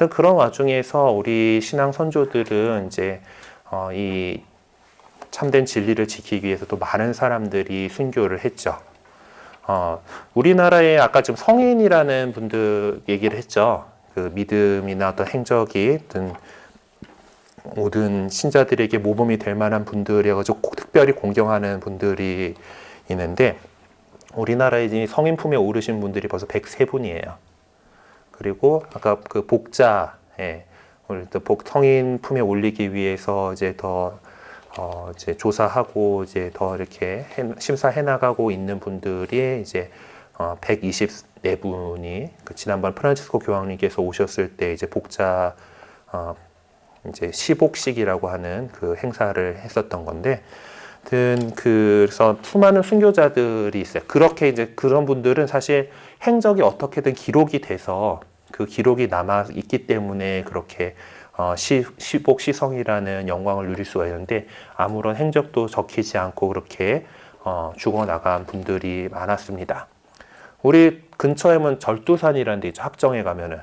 그런 와중에서 우리 신앙 선조들은 이제 이 참된 진리를 지키기 위해서 또 많은 사람들이 순교를 했죠. 우리나라에 아까 지금 성인이라는 분들 얘기를 했죠. 그 믿음이나 어떤 행적이 모든 신자들에게 모범이 될 만한 분들이어가지고 특별히 공경하는 분들이 있는데, 우리나라에 성인 품에 오르신 분들이 벌써 103분이에요. 그리고 아까 그 복자, 우리 또 성인 품에 올리기 위해서 이제 더 이제 조사하고 이제 더 이렇게 심사해 나가고 있는 분들이 이제 124분이 지난번 프란치스코 교황님께서 오셨을 때 이제 복자 이제 시복식이라고 하는 그 행사를 했었던 건데, 그래서 수많은 순교자들이 있어요. 그렇게 이제 그런 분들은 사실 행적이 어떻게든 기록이 돼서 그 기록이 남아 있기 때문에 그렇게 시복 시성이라는 영광을 누릴 수가 있는데, 아무런 행적도 적히지 않고 그렇게 죽어나간 분들이 많았습니다. 우리 근처에는 절두산이라는 데 있죠. 합정에 가면은.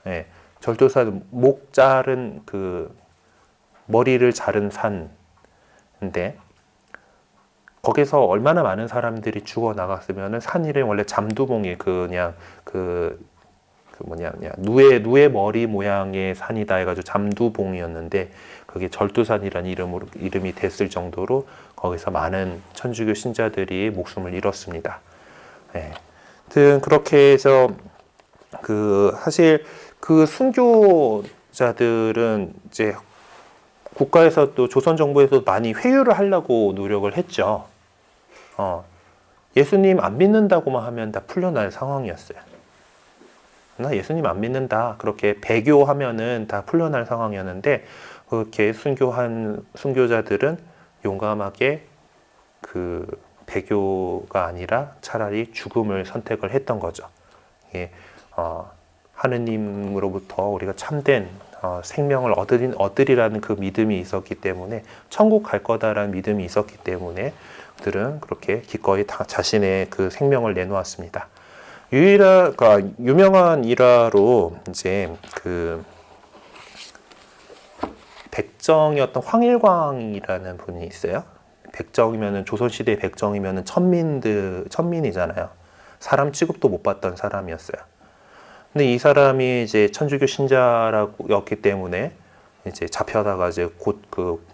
예, 절두산, 목 자른 그 머리를 자른 산인데, 거기서 얼마나 많은 사람들이 죽어나갔으면은 산 이름이 원래 잠두봉이 그냥 누에 머리 모양의 산이다 해가지고 잠두봉이었는데, 그게 절두산이라는 이름이 됐을 정도로 거기서 많은 천주교 신자들이 목숨을 잃었습니다. 네. 아무튼 그렇게 해서 사실 그 순교자들은 이제 국가에서 또 조선 정부에서 많이 회유를 하려고 노력을 했죠. 예수님 안 믿는다고만 하면 다 풀려날 상황이었어요. 나 예수님 안 믿는다, 그렇게 배교하면은 다 풀려날 상황이었는데, 그렇게 순교한 순교자들은 용감하게 그 배교가 아니라 차라리 죽음을 선택을 했던 거죠. 예, 하느님으로부터 우리가 참된 생명을 얻으리라는 그 믿음이 있었기 때문에, 천국 갈 거다라는 믿음이 있었기 때문에 그들은 그렇게 기꺼이 다 자신의 그 생명을 내놓았습니다. 유명한 일화로 이제 그 백정이었던 황일광이라는 분이 있어요. 백정이면은 조선시대 백정이면은 천민이잖아요. 사람 취급도 못 받던 사람이었어요. 근데 이 사람이 이제 천주교 신자였기 때문에 이제 잡혀다가 이제 곧 그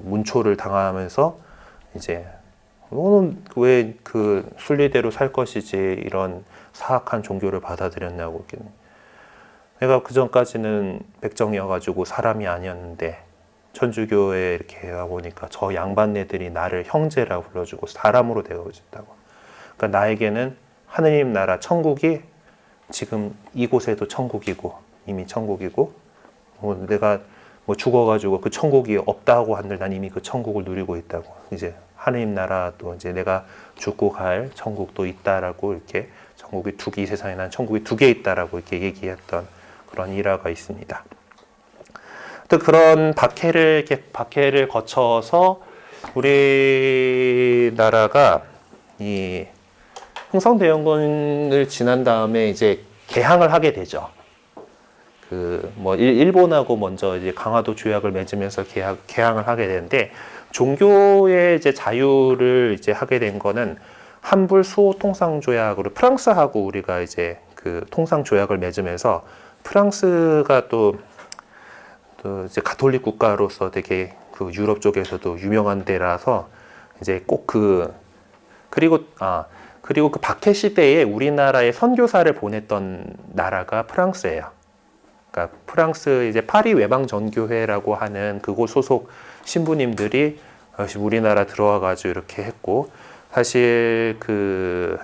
문초를 당하면서, 이제 너는 왜 그 순리대로 살 것이지 이런 사악한 종교를 받아들였냐고. 내가 그 전까지는 백정이어가지고 사람이 아니었는데 천주교에 이렇게 가보니까 저 양반네들이 나를 형제라고 불러주고 사람으로 대우해준다고. 그러니까 나에게는 하느님 나라 천국이 지금 이곳에도 천국이고, 이미 천국이고, 내가 죽어가지고 그 천국이 없다고 한들 난 이미 그 천국을 누리고 있다고. 이제 하느님 나라도 이제 내가 죽고 갈 천국도 있다라고, 이렇게 이 세상에 난 천국이 2개 있다라고 이렇게 얘기했던 그런 일화가 있습니다. 또 그런 박해를 거쳐서 우리나라가 이 흥성대원군을 지난 다음에 이제 개항을 하게 되죠. 일본하고 먼저 이제 강화도 조약을 맺으면서 개항을 하게 되는데, 종교의 이제 자유를 이제 하게 된 거는 한불 수호 통상 조약으로, 프랑스하고 우리가 이제 그 통상 조약을 맺으면서, 프랑스가 또 이제 가톨릭 국가로서 되게 그 유럽 쪽에서도 유명한 데라서 이제 꼭 그리고 그 박해 시대에 우리나라에 선교사를 보냈던 나라가 프랑스예요. 그러니까 프랑스 이제 파리 외방전교회라고 하는 그곳 소속 신부님들이 우리나라 들어와 가지고 이렇게 했고, 사실 그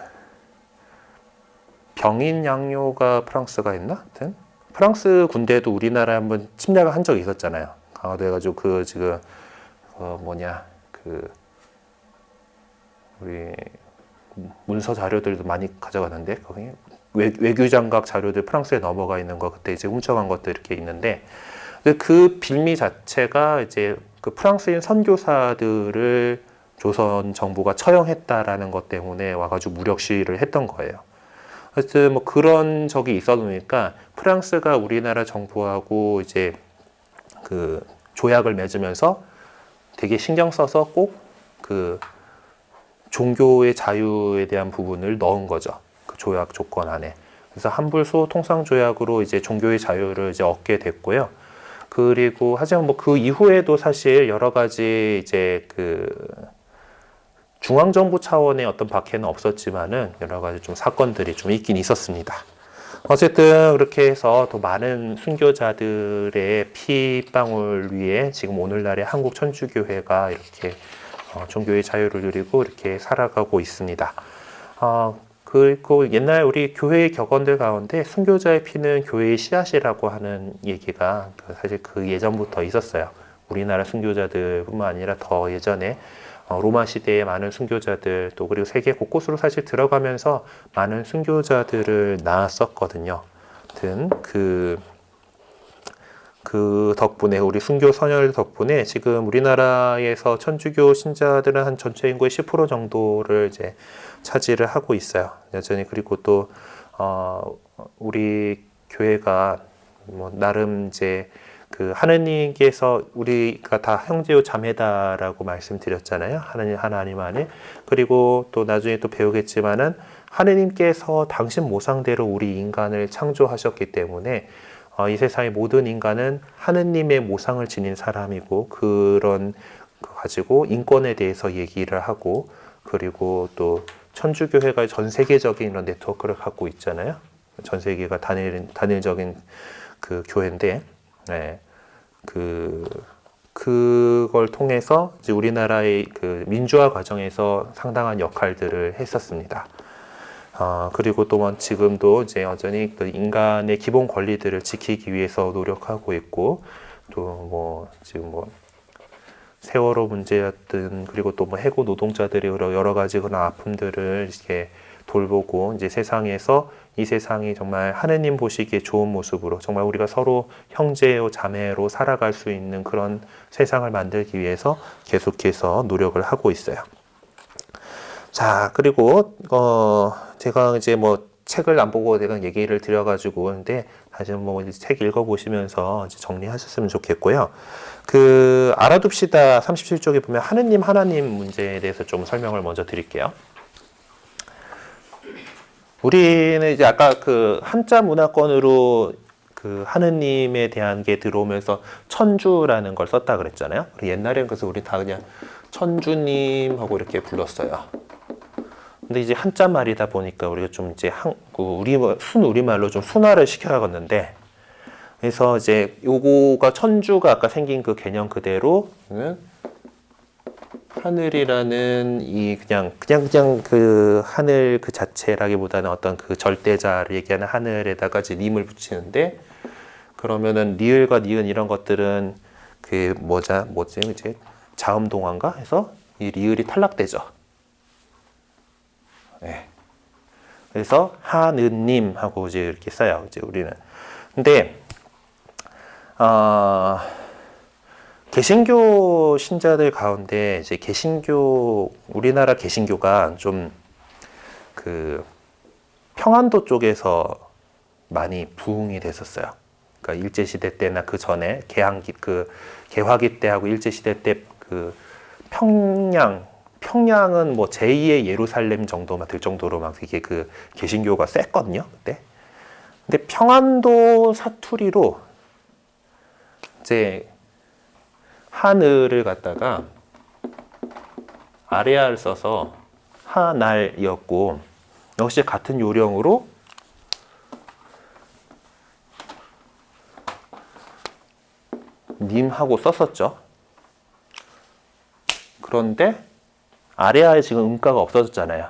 병인 양요가 프랑스가 있나? 하여튼 프랑스 군대도 우리나라에 한번 침략을 한 적이 있었잖아요. 강화도 해가지고 지금 우리 문서 자료들도 많이 가져가는데, 거기 외교장각 자료들 프랑스에 넘어가 있는 거 그때 이제 훔쳐간 것도 이렇게 있는데, 그 빌미 자체가 이제 그 프랑스인 선교사들을 조선 정부가 처형했다라는 것 때문에 와가지고 무력 시위를 했던 거예요. 하여튼 그런 적이 있어 보니까 프랑스가 우리나라 정부하고 이제 그 조약을 맺으면서 되게 신경 써서 꼭 그 종교의 자유에 대한 부분을 넣은 거죠. 그 조약 조건 안에. 그래서 한불소 통상조약으로 이제 종교의 자유를 이제 얻게 됐고요. 그리고 하지만 그 이후에도 사실 여러 가지 이제 그 중앙정부 차원의 어떤 박해는 없었지만은 여러 가지 좀 사건들이 좀 있긴 있었습니다. 어쨌든 그렇게 해서 더 많은 순교자들의 피방울 위에 지금 오늘날의 한국 천주교회가 이렇게 종교의 자유를 누리고 이렇게 살아가고 있습니다. 그리고 옛날 우리 교회의 격언들 가운데 순교자의 피는 교회의 씨앗이라고 하는 얘기가 사실 그 예전부터 있었어요. 우리나라 순교자들뿐만 아니라 더 예전에 로마 시대에 많은 순교자들 또 그리고 세계 곳곳으로 사실 들어가면서 많은 순교자들을 낳았었거든요. 아무튼 그 덕분에 우리 순교 선열 덕분에 지금 우리나라에서 천주교 신자들은 한 전체 인구의 10% 정도를 이제 차지를 하고 있어요. 여전히. 그리고 또 우리 교회가 뭐 나름 이제 그 하느님께서 우리가 다 형제요 자매다라고 말씀드렸잖아요. 하나님 안에. 그리고 또 나중에 또 배우겠지만은 하느님께서 당신 모상대로 우리 인간을 창조하셨기 때문에 이 세상의 모든 인간은 하느님의 모상을 지닌 사람이고 그런 거 가지고 인권에 대해서 얘기를 하고 그리고 또 천주교회가 전 세계적인 이런 네트워크를 갖고 있잖아요. 전 세계가 단일적인 그 교회인데, 네. 그걸 통해서 이제 우리나라의 그 민주화 과정에서 상당한 역할들을 했었습니다. 그리고 또 지금도 이제 여전히 그 인간의 기본 권리들을 지키기 위해서 노력하고 있고, 또 뭐 지금 뭐 세월호 문제였든 그리고 또 뭐 해고 노동자들의 여러 가지 그런 아픔들을 이렇게 돌보고 이제 세상에서 이 세상이 정말 하느님 보시기에 좋은 모습으로 정말 우리가 서로 형제요 자매로 살아갈 수 있는 그런 세상을 만들기 위해서 계속해서 노력을 하고 있어요. 자, 그리고 제가 이제 뭐 책을 안 보고 내가 얘기를 드려가지고 근데 다시 뭐 책 읽어보시면서 이제 정리하셨으면 좋겠고요. 알아둡시다 37쪽에 보면 하느님 문제에 대해서 좀 설명을 먼저 드릴게요. 우리는 이제 아까 그 한자 문화권으로 그 하느님에 대한 게 들어오면서 천주라는 걸 썼다 그랬잖아요. 옛날에는 그래서 우리 다 그냥 천주님 하고 이렇게 불렀어요. 근데 이제 한자 말이다 보니까 우리가 좀 이제 우리말로 좀 순화를 시켜야겠는데, 그래서 이제 요거가 천주가 아까 생긴 그 개념 그대로 하늘이라는 이 그냥 그 하늘 그 자체라기보다는 어떤 그 절대자를 얘기하는 하늘에다가 이제 님을 붙이는데, 그러면은 리을과 니은 이런 것들은 그 뭐지 이제 자음동화인가 해서 이 리을이 탈락되죠. 네. 그래서 하느님 하고 이제 이렇게 써요. 이제 우리는. 근데 개신교 신자들 가운데 이제 우리나라 개신교가 좀 그 평안도 쪽에서 많이 부흥이 됐었어요. 그러니까 일제시대 때나 그 전에 개화기 때하고 일제시대 때 그 평양은 뭐 제2의 예루살렘 정도만 될 정도로 막 이게 그 개신교가 셌거든요, 그때. 근데 평안도 사투리로 이제 하늘을 갖다가 아래아를 써서 하날이었고, 역시 같은 요령으로 님하고 썼었죠. 그런데 아래아에 지금 음가가 없어졌잖아요.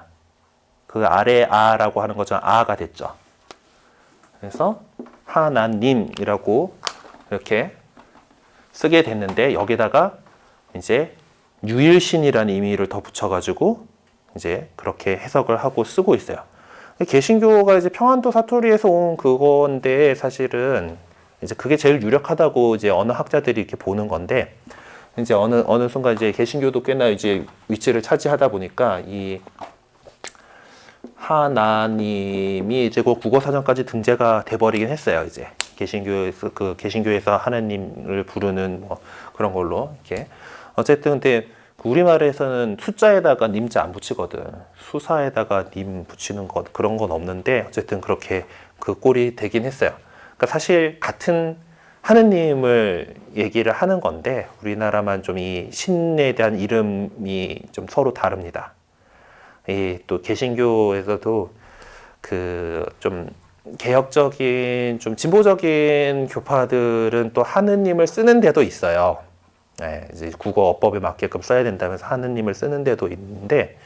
그 아래아라고 하는 것처럼 아가 됐죠. 그래서 하나님이라고 이렇게 쓰게 됐는데, 여기다가 이제 유일신이라는 의미를 더 붙여가지고 이제 그렇게 해석을 하고 쓰고 있어요. 개신교가 이제 평안도 사투리에서 온 그건데, 사실은 이제 그게 제일 유력하다고 이제 언어 학자들이 이렇게 보는 건데, 이제 어느 순간 이제 개신교도 꽤나 이제 위치를 차지하다 보니까 이 하나님이 이제 그 국어사전까지 등재가 돼버리긴 했어요. 이제 개신교에서 하나님을 부르는 뭐 그런 걸로 이렇게. 어쨌든 근데 우리말에서는 숫자에다가 님자 안 붙이거든. 수사에다가 님 붙이는 것 그런 건 없는데, 어쨌든 그렇게 그 꼴이 되긴 했어요. 그러니까 사실 같은 하느님을 얘기를 하는 건데, 우리나라만 좀 이 신에 대한 이름이 좀 서로 다릅니다. 또 개신교에서도 그 좀 개혁적인 좀 진보적인 교파들은 또 하느님을 쓰는 데도 있어요. 네, 이제 국어 어법에 맞게끔 써야 된다면서 하느님을 쓰는 데도 있는데,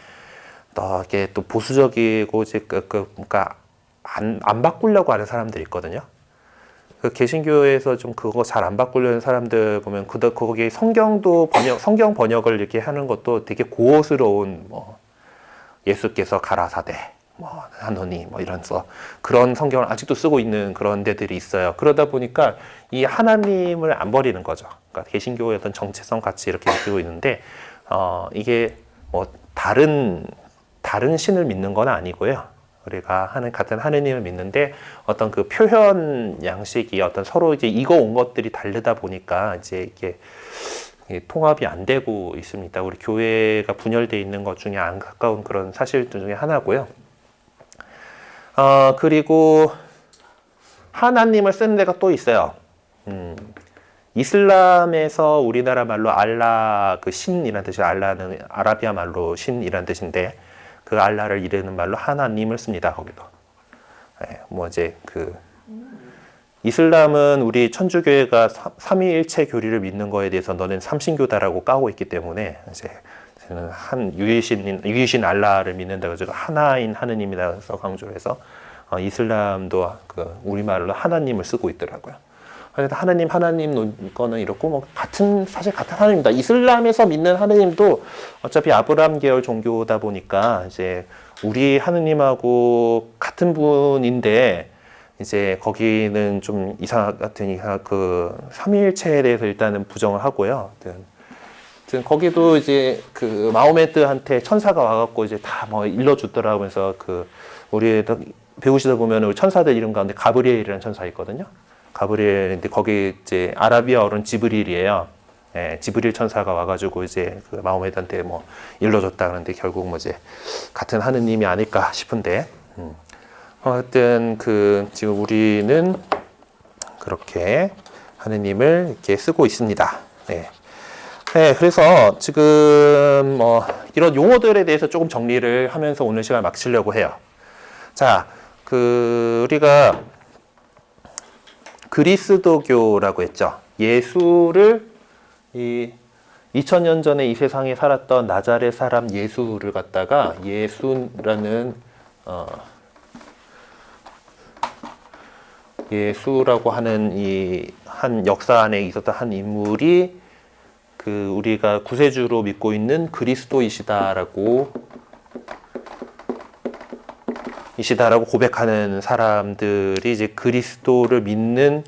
이게 또 보수적이고 이제 그러니까 안 바꾸려고 하는 사람들이 있거든요. 그 개신교에서 좀 그거 잘 안 바꾸려는 사람들 보면 거기 성경 번역을 이렇게 하는 것도 되게 고어스러운 뭐 예수께서 가라사대 뭐 하노니 뭐 이런서 그런 성경을 아직도 쓰고 있는 그런 데들이 있어요. 그러다 보니까 이 하나님을 안 버리는 거죠. 그러니까 개신교의 어떤 정체성 같이 이렇게 느끼고 있는데 이게 뭐 다른 신을 믿는 건 아니고요. 우리가 같은 하느님을 믿는데 어떤 그 표현 양식이 어떤 서로 이제 익어온 것들이 다르다 보니까 이제 이게 통합이 안 되고 있습니다. 우리 교회가 분열되어 있는 것 중에 안타까운 그런 사실들 중에 하나고요. 그리고 하나님을 쓰는 데가 또 있어요. 이슬람에서 우리나라 말로 알라 그 신이라는 뜻이 알라는 아라비아 말로 신이라는 뜻인데 그 알라를 이르는 말로 하나님을 씁니다. 거기도. 네, 뭐 이제 그 이슬람은 우리 천주교회가 삼위일체 교리를 믿는 거에 대해서 너는 삼신교다라고 까고 있기 때문에 이제 저는 유이신 알라를 믿는다고 해서 하나인 하느님이다 해서 강조를 해서 이슬람도 그 우리말로 하나님을 쓰고 있더라고요. 그래서 하나님 거는 이렇고 뭐 사실 같은 하나님입니다. 이슬람에서 믿는 하나님도 어차피 아브라함 계열 종교다 보니까 이제 우리 하느님하고 같은 분인데 이제 거기는 좀 같으니까 그 삼위일체에 대해서 일단은 부정을 하고요. 거기도 이제 그 마호메드한테 천사가 와갖고 이제 다 뭐 일러주더라고 해서 그 우리 배우시다 보면 우리 천사들 이름 가운데 가브리엘이라는 천사 있거든요. 가브리엘인데 거기 이제 아라비아어로는 지브릴이에요. 예, 지브릴 천사가 와가지고 이제 그 마호메드한테 뭐 일러줬다 그러는데 결국 뭐 이제 같은 하느님이 아닐까 싶은데. 하여튼 지금 우리는 그렇게 하느님을 이렇게 쓰고 있습니다. 네. 네, 그래서 지금 뭐 이런 용어들에 대해서 조금 정리를 하면서 오늘 시간 마치려고 해요. 자, 우리가 그리스도교라고 했죠. 예수를 2000년 전에 이 세상에 살았던 나자렛 사람 예수를 갖다가 예수라는 예수라고 하는 이 한 역사 안에 있었던 한 인물이 우리가 구세주로 믿고 있는 그리스도이시다라고 고백하는 사람들이 이제 그리스도를 믿는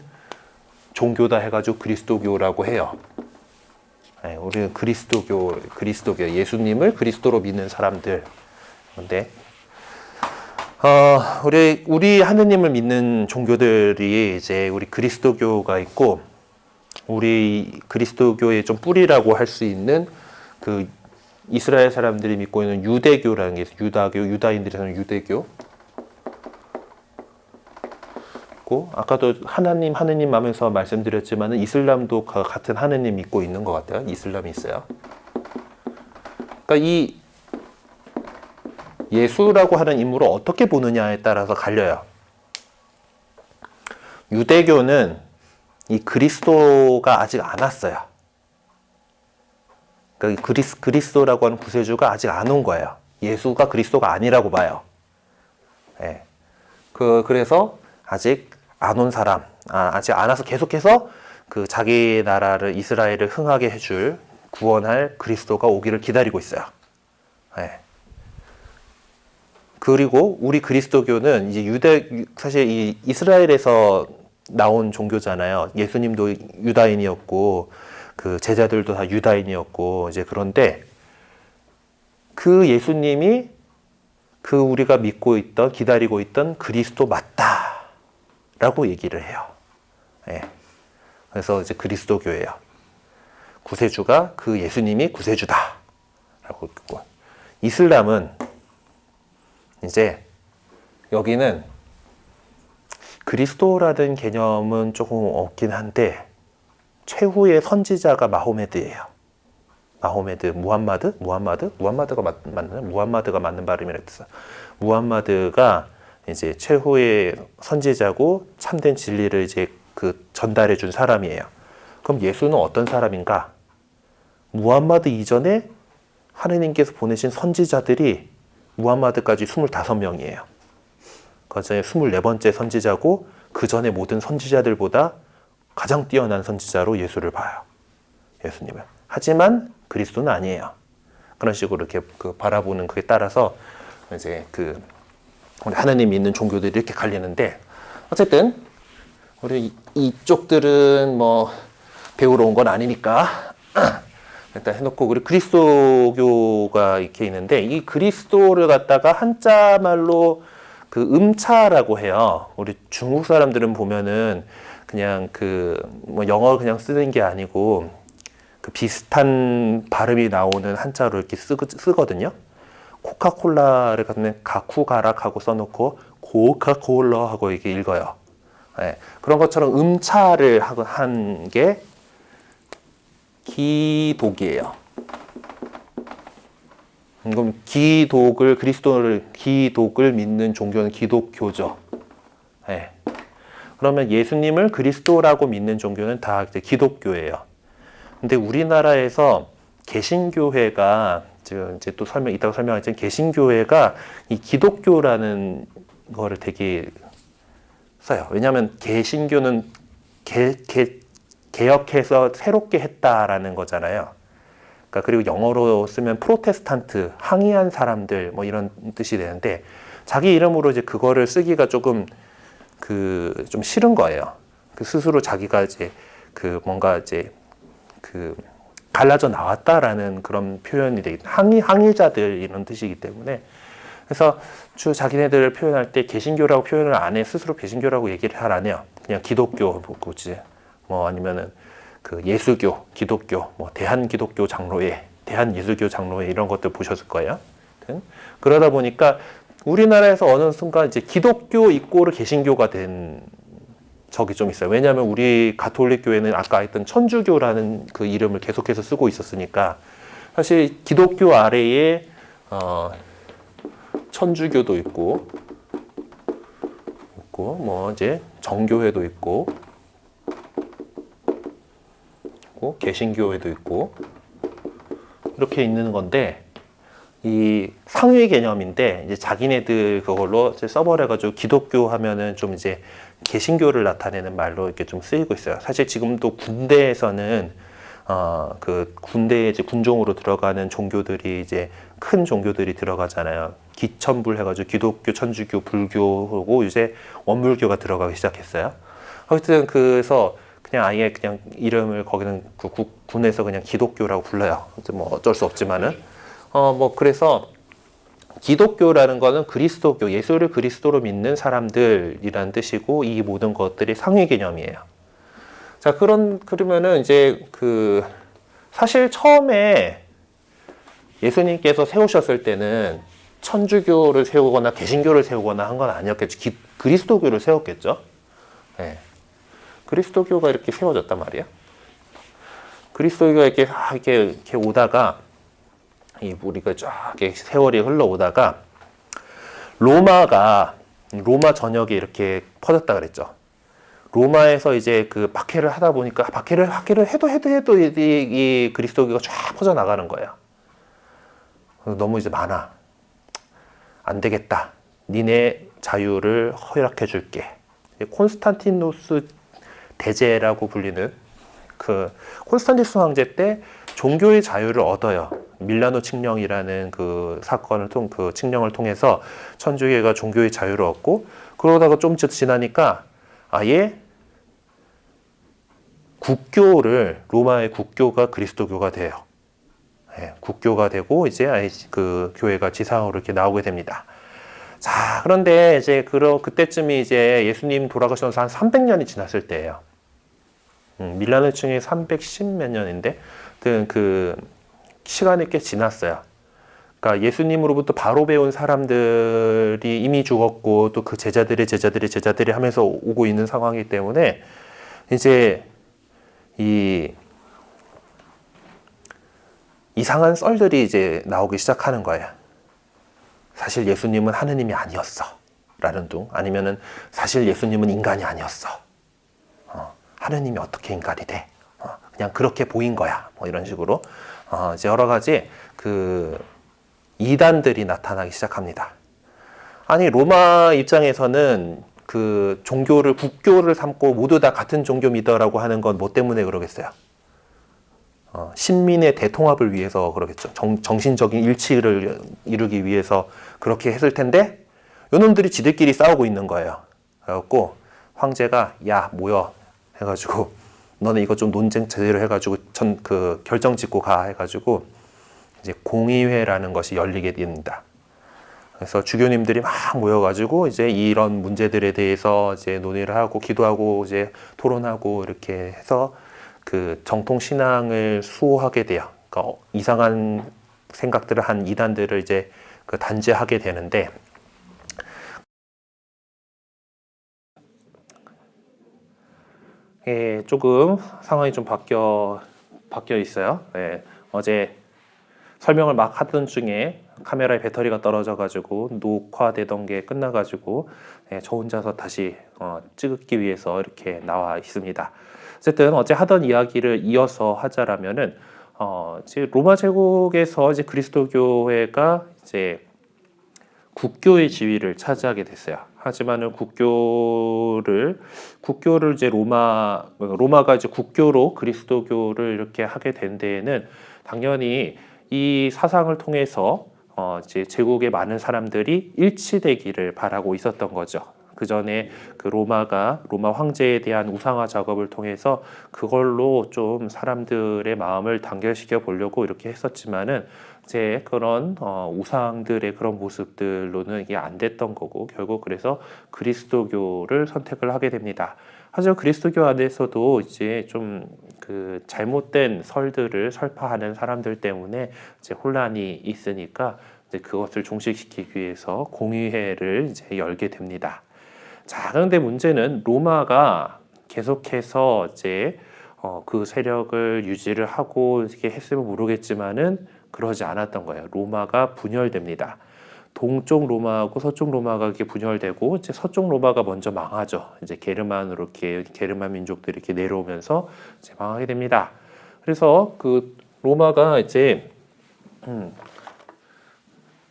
종교다 해가지고 그리스도교라고 해요. 네, 우리는 그리스도교 예수님을 그리스도로 믿는 사람들. 그런데 우리 하느님을 믿는 종교들이 이제 우리 그리스도교가 있고, 우리 그리스도교의 좀 뿌리라고 할 수 있는 그 이스라엘 사람들이 믿고 있는 유대교라는 게 있어요. 유다인들이 사는 유대교. 아까도 하느님 하면서 말씀드렸지만은 이슬람도 같은 하느님 믿고 있는 것 같아요. 이슬람이 있어요. 그러니까 이 예수라고 하는 인물을 어떻게 보느냐에 따라서 갈려요. 유대교는 이 그리스도가 아직 안 왔어요. 그러니까 그리스도라고 하는 구세주가 아직 안 온 거예요. 예수가 그리스도가 아니라고 봐요. 네. 그래서 아직 안 온 사람, 아직 안 와서 계속해서 자기 나라를 이스라엘을 흥하게 해줄 구원할 그리스도가 오기를 기다리고 있어요. 네. 그리고 우리 그리스도교는 이제 사실 이 이스라엘에서 나온 종교잖아요. 예수님도 유다인이었고, 제자들도 다 유다인이었고, 이제 그런데 그 예수님이 우리가 믿고 있던, 기다리고 있던 그리스도 맞다라고 얘기를 해요. 네. 그래서 이제 그리스도교예요. 구세주가 예수님이 구세주다라고 있고, 이슬람은 이제 여기는 그리스도라는 개념은 조금 없긴 한데 최후의 선지자가 마호메드예요. 무함마드가 맞는 발음이라 했어. 무함마드가 이제 최후의 선지자고 참된 진리를 이제 전달해 준 사람이에요. 그럼 예수는 어떤 사람인가? 무함마드 이전에 하느님께서 보내신 선지자들이 무함마드까지 25명이에요. 그 전에 24번째 선지자고 그 전에 모든 선지자들보다 가장 뛰어난 선지자로 예수를 봐요. 예수님을. 하지만 그리스도는 아니에요. 그런 식으로 이렇게 바라보는 그에 따라서 이제 우리 하나님 믿는 종교들이 이렇게 갈리는데, 어쨌든 우리 이쪽들은 뭐 배우러 온 건 아니니까 일단 해놓고, 우리 그리스도교가 이렇게 있는데, 이 그리스도를 갖다가 한자 말로 음차라고 해요. 우리 중국 사람들은 보면은 그냥 뭐 영어를 그냥 쓰는 게 아니고 비슷한 발음이 나오는 한자로 이렇게 쓰거든요. 코카콜라를 갖는 가쿠가락하고 써놓고 고카콜라 하고 이게 읽어요. 네. 그런 것처럼 음차를 한 게 기독이에요. 그럼 기독을 믿는 종교는 기독교죠. 네. 그러면 예수님을 그리스도라고 믿는 종교는 다 이제 기독교예요. 근데 우리나라에서 개신교회가, 이제 또 이따가 설명하겠지만, 개신교회가 이 기독교라는 거를 되게 써요. 왜냐하면 개신교는 개혁해서 새롭게 했다라는 거잖아요. 그러니까 그리고 영어로 쓰면 프로테스탄트, 항의한 사람들 뭐 이런 뜻이 되는데, 자기 이름으로 이제 그거를 쓰기가 조금 좀 싫은 거예요. 스스로 자기가 이제 뭔가 이제 갈라져 나왔다라는 그런 표현이 되기, 항의자들 이런 뜻이기 때문에. 그래서 자기네들을 표현할 때 개신교라고 표현을 안 해. 스스로 개신교라고 얘기를 잘 안 해요. 그냥 기독교, 뭐 아니면은 예수교, 기독교, 뭐 대한기독교 장로회, 대한예수교 장로회 이런 것들 보셨을 거예요. 그러다 보니까 우리나라에서 어느 순간 이제 기독교 이꼬르 개신교가 된 적이 좀 있어요. 왜냐하면 우리 가톨릭 교회는 아까 했던 천주교라는 그 이름을 계속해서 쓰고 있었으니까, 사실 기독교 아래에 천주교도 있고 뭐 이제 정교회도 있고 개신교회도 있고 이렇게 있는 건데, 이 상위 개념인데 이제 자기네들 그걸로 써버려가지고 기독교 하면은 좀 이제 개신교를 나타내는 말로 이렇게 좀 쓰이고 있어요. 사실 지금도 군대에서는 군대에 이제 군종으로 들어가는 종교들이 이제 큰 종교들이 들어가잖아요. 기천불 해가지고 기독교, 천주교, 불교고 이제 원불교가 들어가기 시작했어요. 하여튼 그래서 그냥 아예 그냥 이름을 거기는 군에서 그냥 기독교라고 불러요. 뭐 어쩔 수 없지만은 뭐 그래서 기독교라는 거는 그리스도교, 예수를 그리스도로 믿는 사람들이란 뜻이고, 이 모든 것들이 상위 개념이에요. 자, 그러면은 이제 사실 처음에 예수님께서 세우셨을 때는 천주교를 세우거나 개신교를 세우거나 한 건 아니었겠죠. 그리스도교를 세웠겠죠. 네. 그리스도교가 이렇게 세워졌단 말이에요. 그리스도교가 이렇게 오다가, 우리가 쫙 세월이 흘러오다가 로마 전역에 이렇게 퍼졌다 그랬죠. 로마에서 이제 박해를 하다 보니까 박해를 해도 이 그리스도교가 쫙 퍼져 나가는 거예요. 너무 이제 많아. 안 되겠다. 니네 자유를 허락해 줄게. 콘스탄티누스 대제라고 불리는 콘스탄티누스 황제 때 종교의 자유를 얻어요. 밀라노 칙령이라는 칙령을 통해서 천주교가 종교의 자유를 얻고, 그러다가 좀 지나니까 아예 로마의 국교가 그리스도교가 돼요. 네, 국교가 되고 이제 아예 교회가 지상으로 이렇게 나오게 됩니다. 자, 그런데 이제 그때쯤이 이제 예수님 돌아가셔서 한 300년이 지났을 때예요. 밀라노 칙령이 310몇 년인데, 시간이 꽤 지났어요. 그러니까 예수님으로부터 바로 배운 사람들이 이미 죽었고, 또 제자들이 하면서 오고 있는 상황이기 때문에 이제 이상한 썰들이 이제 나오기 시작하는 거예요. 사실 예수님은 하느님이 아니었어 라는 둥, 아니면은 사실 예수님은 인간이 아니었어. 하느님이 어떻게 인간이 돼? 그냥 그렇게 보인 거야. 뭐 이런 식으로 이제 여러 가지 이단들이 나타나기 시작합니다. 아니 로마 입장에서는 그 종교를 국교를 삼고 모두 다 같은 종교 믿어라고 하는 건 뭐 때문에 그러겠어요? 신민의 대통합을 위해서 그러겠죠. 정신적인 일치를 이루기 위해서 그렇게 했을 텐데 요놈들이 지들끼리 싸우고 있는 거예요. 그래갖고 황제가 야 모여 해가지고 너네 이거 좀 논쟁 제대로 해가지고 그 결정 짓고 가 해가지고 이제 공의회라는 것이 열리게 됩니다. 그래서 주교님들이 막 모여가지고 이제 이런 문제들에 대해서 이제 논의를 하고 기도하고 이제 토론하고 이렇게 해서 그 정통 신앙을 수호하게 돼요. 그러니까 이상한 생각들을 한 이단들을 이제 그 단죄하게 되는데 조금 상황이 좀 바뀌어 있어요. 어제 설명을 막 하던 중에 카메라의 배터리가 떨어져가지고 녹화되던 게 끝나가지고 저 혼자서 다시 찍기 위해서 이렇게 나와 있습니다. 어쨌든 어제 하던 이야기를 이어서 하자라면은 이제 로마 제국에서 이제 그리스도교회가 이제 국교의 지위를 차지하게 됐어요. 하지만은 국교를 이제 로마가 이제 국교로 그리스도교를 이렇게 하게 된 데에는 당연히 이 사상을 통해서 이제 제국의 많은 사람들이 일치되기를 바라고 있었던 거죠. 그 전에 그 로마 황제에 대한 우상화 작업을 통해서 그걸로 좀 사람들의 마음을 단결시켜 보려고 이렇게 했었지만은 이제 그런 우상들의 그런 모습들로는 이게 안 됐던 거고 결국 그래서 그리스도교를 선택을 하게 됩니다. 하지만 그리스도교 안에서도 이제 좀 그 잘못된 설들을 설파하는 사람들 때문에 이제 혼란이 있으니까 이제 그것을 종식시키기 위해서 공의회를 이제 열게 됩니다. 자, 그런데 문제는 로마가 계속해서 이제 그 세력을 유지를 하고 이렇게 했으면 모르겠지만은 그러지 않았던 거예요. 로마가 분열됩니다. 동쪽 로마하고 서쪽 로마가 이렇게 분열되고 이제 서쪽 로마가 먼저 망하죠. 이제 게르만 민족들이 이렇게 내려오면서 이제 망하게 됩니다. 그래서 그 로마가 이제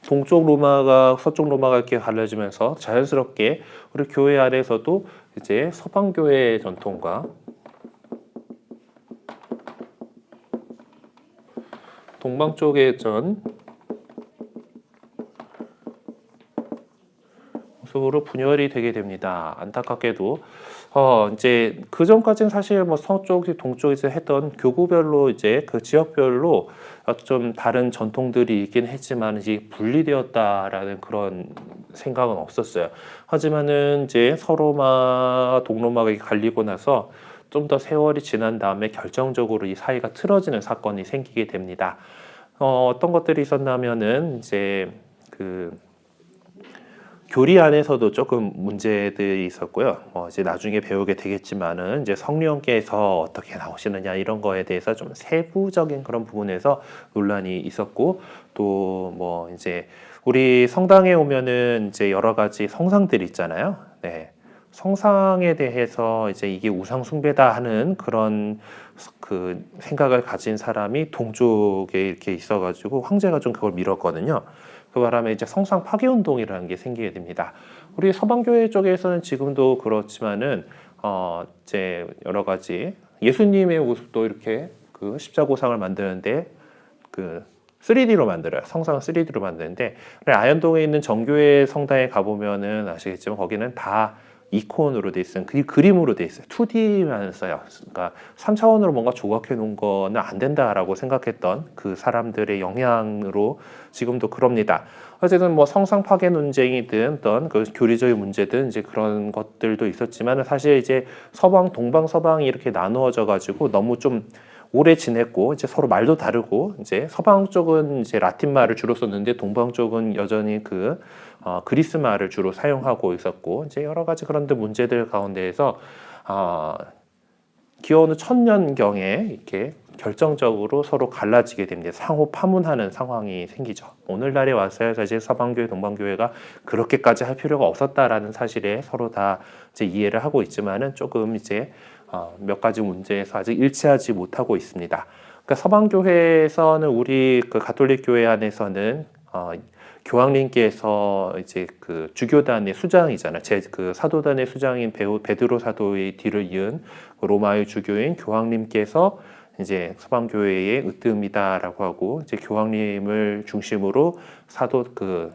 동쪽 로마가 서쪽 로마가 이렇게 갈라지면서 자연스럽게 우리 교회 안에서도 이제 서방 교회의 전통과 동방 쪽의 모습으로 분열이 되게 됩니다. 안타깝게도 이제 그 전까지는 사실 뭐 서쪽, 동쪽 이제 했던 교구별로 이제 그 지역별로 좀 다른 전통들이 있긴 했지만 이제 분리되었다라는 그런 생각은 없었어요. 하지만은 이제 서로마, 동로마가 갈리고 나서 좀 더 세월이 지난 다음에 결정적으로 이 사이가 틀어지는 사건이 생기게 됩니다. 어떤 것들이 있었냐면은 이제 그 교리 안에서도 조금 문제들이 있었고요. 이제 나중에 배우게 되겠지만은 이제 성령께서 어떻게 나오시느냐 이런 거에 대해서 좀 세부적인 그런 부분에서 논란이 있었고 또 뭐 이제 우리 성당에 오면은 이제 여러 가지 성상들이 있잖아요. 네. 성상에 대해서 이제 이게 우상 숭배다 하는 그런 그 생각을 가진 사람이 동쪽에 이렇게 있어가지고 황제가 좀 그걸 밀었거든요. 그 바람에 이제 성상 파괴 운동이라는 게 생기게 됩니다. 우리 서방교회 쪽에서는 지금도 그렇지만은 이제 여러 가지 예수님의 모습도 이렇게 그 십자고상을 만드는데 그 3D로 만들어요. 성상을 3D로 만드는데 아현동에 있는 정교회 성당에 가보면은 아시겠지만 거기는 다 이콘으로 돼 있어요. 그림으로 돼 있어요. 2D만 써요. 그러니까 3차원으로 뭔가 조각해 놓은 거는 안 된다라고 생각했던 그 사람들의 영향으로 지금도 그럽니다. 어쨌든 뭐 성상 파괴 논쟁이든 어떤 그 교리적인 문제든 이제 그런 것들도 있었지만 사실 이제 서방, 동방, 서방이 이렇게 나누어져 가지고 너무 좀 오래 지냈고 이제 서로 말도 다르고 이제 서방 쪽은 이제 라틴 말을 주로 썼는데 동방 쪽은 여전히 그 그리스 말을 주로 사용하고 있었고 이제 여러 가지 그런 문제들 가운데에서 기원후 1000년경에 이렇게 결정적으로 서로 갈라지게 됩니다. 상호 파문하는 상황이 생기죠. 오늘날에 와서야 사실 서방교회, 동방교회가 그렇게까지 할 필요가 없었다라는 사실에 서로 다 이제 이해를 하고 있지만은 조금 이제 몇 가지 문제에서 아직 일치하지 못하고 있습니다. 그러니까 서방교회에서는 우리 그 가톨릭 교회 안에서는 교황님께서 이제 그 주교단의 수장이잖아요. 그 사도단의 수장인 베드로 사도의 뒤를 이은 로마의 주교인 교황님께서 이제 서방교회의 으뜸이다라고 하고, 이제 교황님을 중심으로 사도 그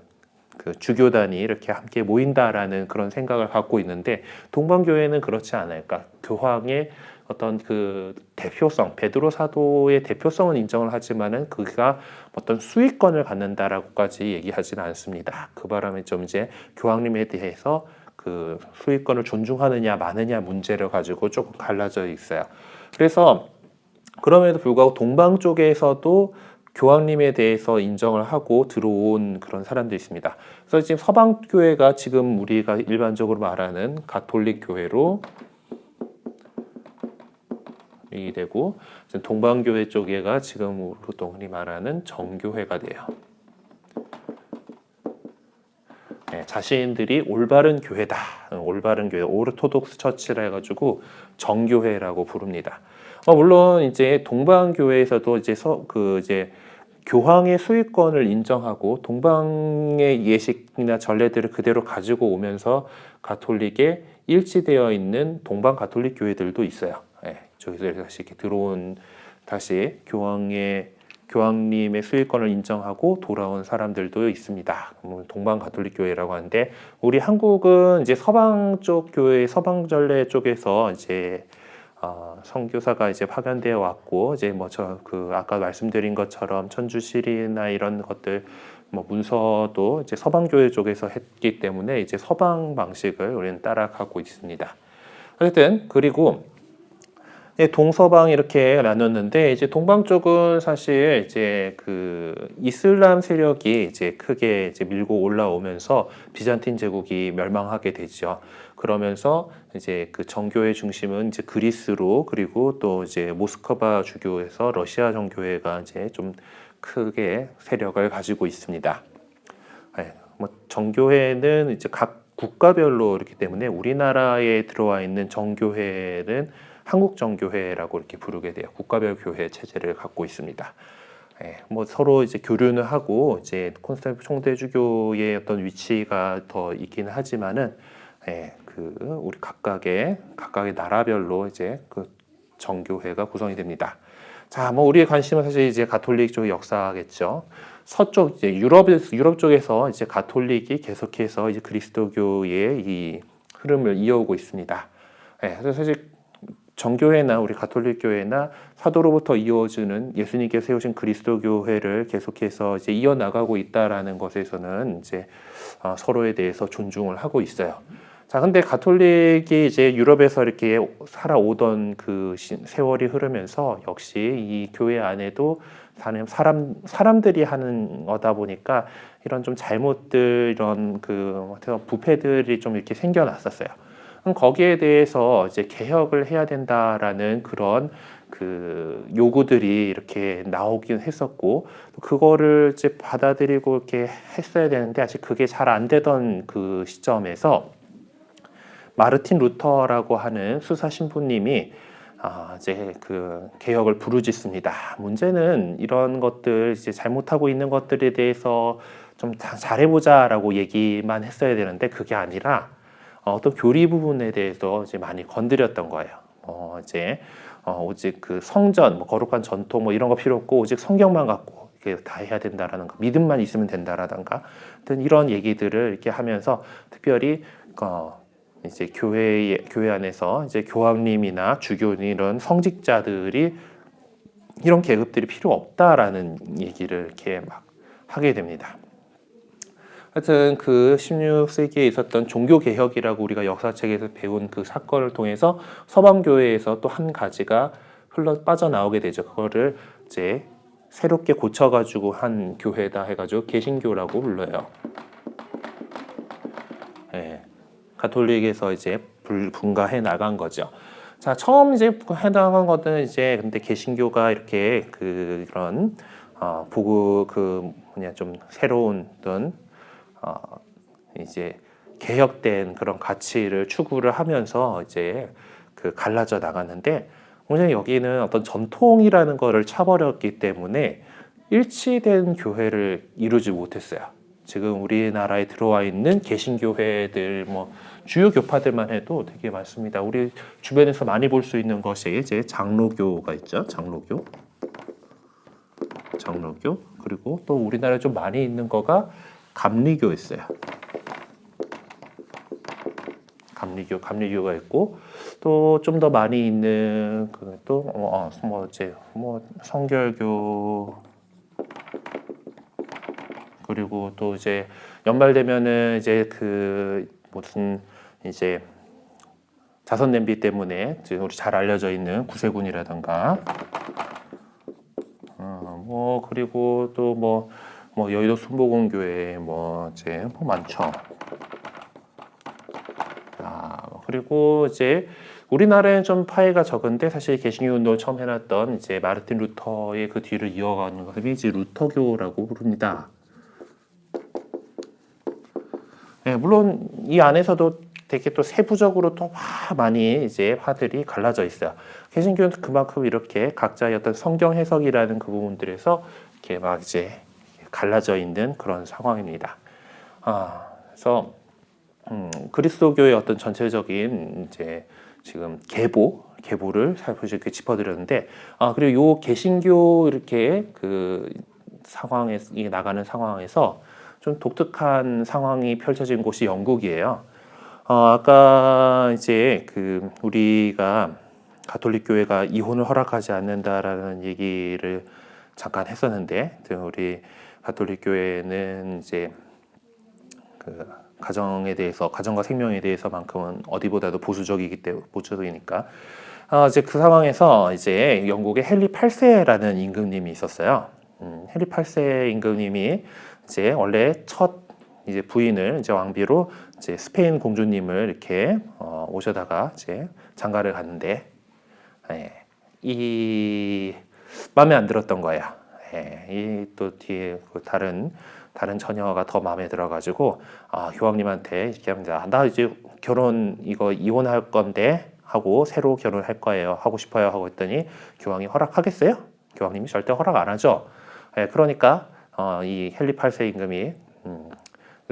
주교단이 이렇게 함께 모인다라는 그런 생각을 갖고 있는데, 동방교회는 그렇지 않아요. 그러니까 교황의 어떤 그 대표성, 베드로 사도의 대표성은 인정을 하지만은 그가 어떤 수익권을 갖는다라고까지 얘기하지는 않습니다. 그 바람에 좀 이제 교황님에 대해서 그 수익권을 존중하느냐 마느냐 문제를 가지고 조금 갈라져 있어요. 그래서 그럼에도 불구하고 동방 쪽에서도 교황님에 대해서 인정을 하고 들어온 그런 사람들이 있습니다. 그래서 지금 서방 교회가 지금 우리가 일반적으로 말하는 가톨릭 교회로 이 되고, 동방 교회 쪽에가 지금 우리 말하는 정교회가 돼요. 네, 자신들이 올바른 교회다, 올바른 교회, 오르토독스 처치라 해가지고 정교회라고 부릅니다. 물론 이제 동방 교회에서도 이제 이제 교황의 수익권을 인정하고 동방의 예식이나 전례들을 그대로 가지고 오면서 가톨릭에 일치되어 있는 동방 가톨릭 교회들도 있어요. 네, 저기서 다시 이렇게 들어온, 다시 교황님의 수익권을 인정하고 돌아온 사람들도 있습니다. 동방 가톨릭 교회라고 하는데, 우리 한국은 이제 서방 쪽 교회, 서방 전례 쪽에서 이제 선교사가 이제 파견되어 왔고, 이제 아까 말씀드린 것처럼 천주실이나 이런 것들, 문서도 이제 서방 교회 쪽에서 했기 때문에 이제 서방 방식을 우리는 따라가고 있습니다. 어쨌든 그리고 동서방 이렇게 나눴는데, 이제 동방 쪽은 사실 이제 그 이슬람 세력이 이제 크게 이제 밀고 올라오면서 비잔틴 제국이 멸망하게 되죠. 그러면서 이제 그 정교의 중심은 이제 그리스로, 그리고 또 이제 모스크바 주교에서 러시아 정교회가 이제 좀 크게 세력을 가지고 있습니다. 네, 정교회는 이제 각 국가별로 이렇기 때문에 우리나라에 들어와 있는 정교회는 한국 정교회라고 이렇게 부르게 돼요. 국가별 교회 체제를 갖고 있습니다. 서로 이제 교류는 하고, 이제 콘스탄티노플 총대주교의 어떤 위치가 더 있기는 하지만은, 우리 각각의 나라별로 이제 그 정교회가 구성이 됩니다. 자, 우리의 관심은 사실 이제 가톨릭 쪽 역사겠죠. 서쪽 이제 유럽 쪽에서 이제 가톨릭이 계속해서 이제 그리스도교의 이 흐름을 이어오고 있습니다. 그래서 사실 정교회나 우리 가톨릭 교회나 사도로부터 이어지는 예수님께서 세우신 그리스도 교회를 계속해서 이제 이어나가고 있다라는 것에서는 이제 서로에 대해서 존중을 하고 있어요. 자, 근데 가톨릭이 이제 유럽에서 이렇게 살아오던 그 세월이 흐르면서 역시 이 교회 안에도 사람들이 하는 거다 보니까 이런 좀 잘못들, 이런 그 부패들이 좀 이렇게 생겨났었어요. 거기에 대해서 이제 개혁을 해야 된다라는 그런 그 요구들이 이렇게 나오긴 했었고, 그거를 이제 받아들이고 이렇게 했어야 되는데 아직 그게 잘 안 되던 그 시점에서 마르틴 루터라고 하는 수사 신부님이 이제 그 개혁을 부르짖습니다. 문제는 이런 것들, 이제 잘못하고 있는 것들에 대해서 좀 잘해보자라고 얘기만 했어야 되는데 그게 아니라 어떤 교리 부분에 대해서 이제 많이 건드렸던 거예요. 오직 그 성전, 거룩한 전통 이런 거 필요 없고 오직 성경만 갖고 이렇게 다 해야 된다라는 거, 믿음만 있으면 된다라든가, 하여튼 이런 얘기들을 이렇게 하면서 특별히 이제 교회 안에서 이제 교황님이나 주교님, 이런 성직자들이 이런 계급들이 필요 없다라는 얘기를 이렇게 막 하게 됩니다. 하여튼 그 16세기에 있었던 종교개혁이라고 우리가 역사책에서 배운 그 사건을 통해서 서방교회에서 또 한 가지가 빠져나오게 되죠. 그거를 이제 새롭게 고쳐가지고 한 교회다 해가지고 개신교라고 불러요. 가톨릭에서 이제 분가해 나간 거죠. 자, 처음 이제 해당한 것은 이제 근데 개신교가 이렇게 그런 보고 좀 새로운 어떤 이제 개혁된 그런 가치를 추구를 하면서 이제 그 갈라져 나갔는데, 굉장히 여기는 어떤 전통이라는 거를 차버렸기 때문에 일치된 교회를 이루지 못했어요. 지금 우리나라에 들어와 있는 개신교회들 뭐 주요 교파들만 해도 되게 많습니다. 우리 주변에서 많이 볼 수 있는 것이 이제 장로교가 있죠. 장로교. 그리고 또 우리나라에 좀 많이 있는 거가 감리교 있어요. 감리교가 있고 또 좀 더 많이 있는 그또 성결교 그리고 또 이제 연말 되면은 이제 그 무슨 이제 자선 냄비 때문에 지금 우리 잘 알려져 있는 구세군이라든가 뭐 그리고 또 뭐 여의도 순복음교회 뭐 이제 뭐 많죠. 그리고 이제 우리나라에는 좀 파이가 적은데 사실 개신교 운동을 처음 해놨던 이제 마르틴 루터의 그 뒤를 이어가는 것을 이제 루터교라고 부릅니다. 네, 물론 이 안에서도 되게 또 세부적으로 또 많이 이제 파들이 갈라져 있어요. 개신교는 그만큼 이렇게 각자의 어떤 성경 해석이라는 그 부분들에서 이렇게 막 이제 갈라져 있는 그런 상황입니다. 그래서 그리스도교의 어떤 전체적인 이제 지금 계보를 살펴보시 이렇게 짚어드렸는데, 그리고 요 개신교 이렇게 그 상황에 나가는 상황에서 좀 독특한 상황이 펼쳐진 곳이 영국이에요. 아까 이제 그 우리가 가톨릭 교회가 이혼을 허락하지 않는다라는 얘기를 잠깐 했었는데, 우리 가톨릭 교회는 이제 그 가정과 생명에 대해서만큼은 어디보다도 보수적이니까. 이제 그 상황에서 이제 영국의 헨리 8세라는 임금님이 있었어요. 헨리 8세 임금님이 이제 원래 첫 이제 부인을 이제 왕비로 이제 스페인 공주님을 이렇게 오셔다가 이제 장가를 갔는데, 이 마음에 안 들었던 거예요. 이 또 뒤에 그 다른 처녀가 더 마음에 들어가지고 교황님한테 이렇게 합니다. 나 이제 이거 이혼할 건데 하고 새로 결혼할 거예요. 하고 싶어요. 하고 했더니 교황이 허락하겠어요? 교황님이 절대 허락 안 하죠. 그러니까 이 헨리 8세 임금이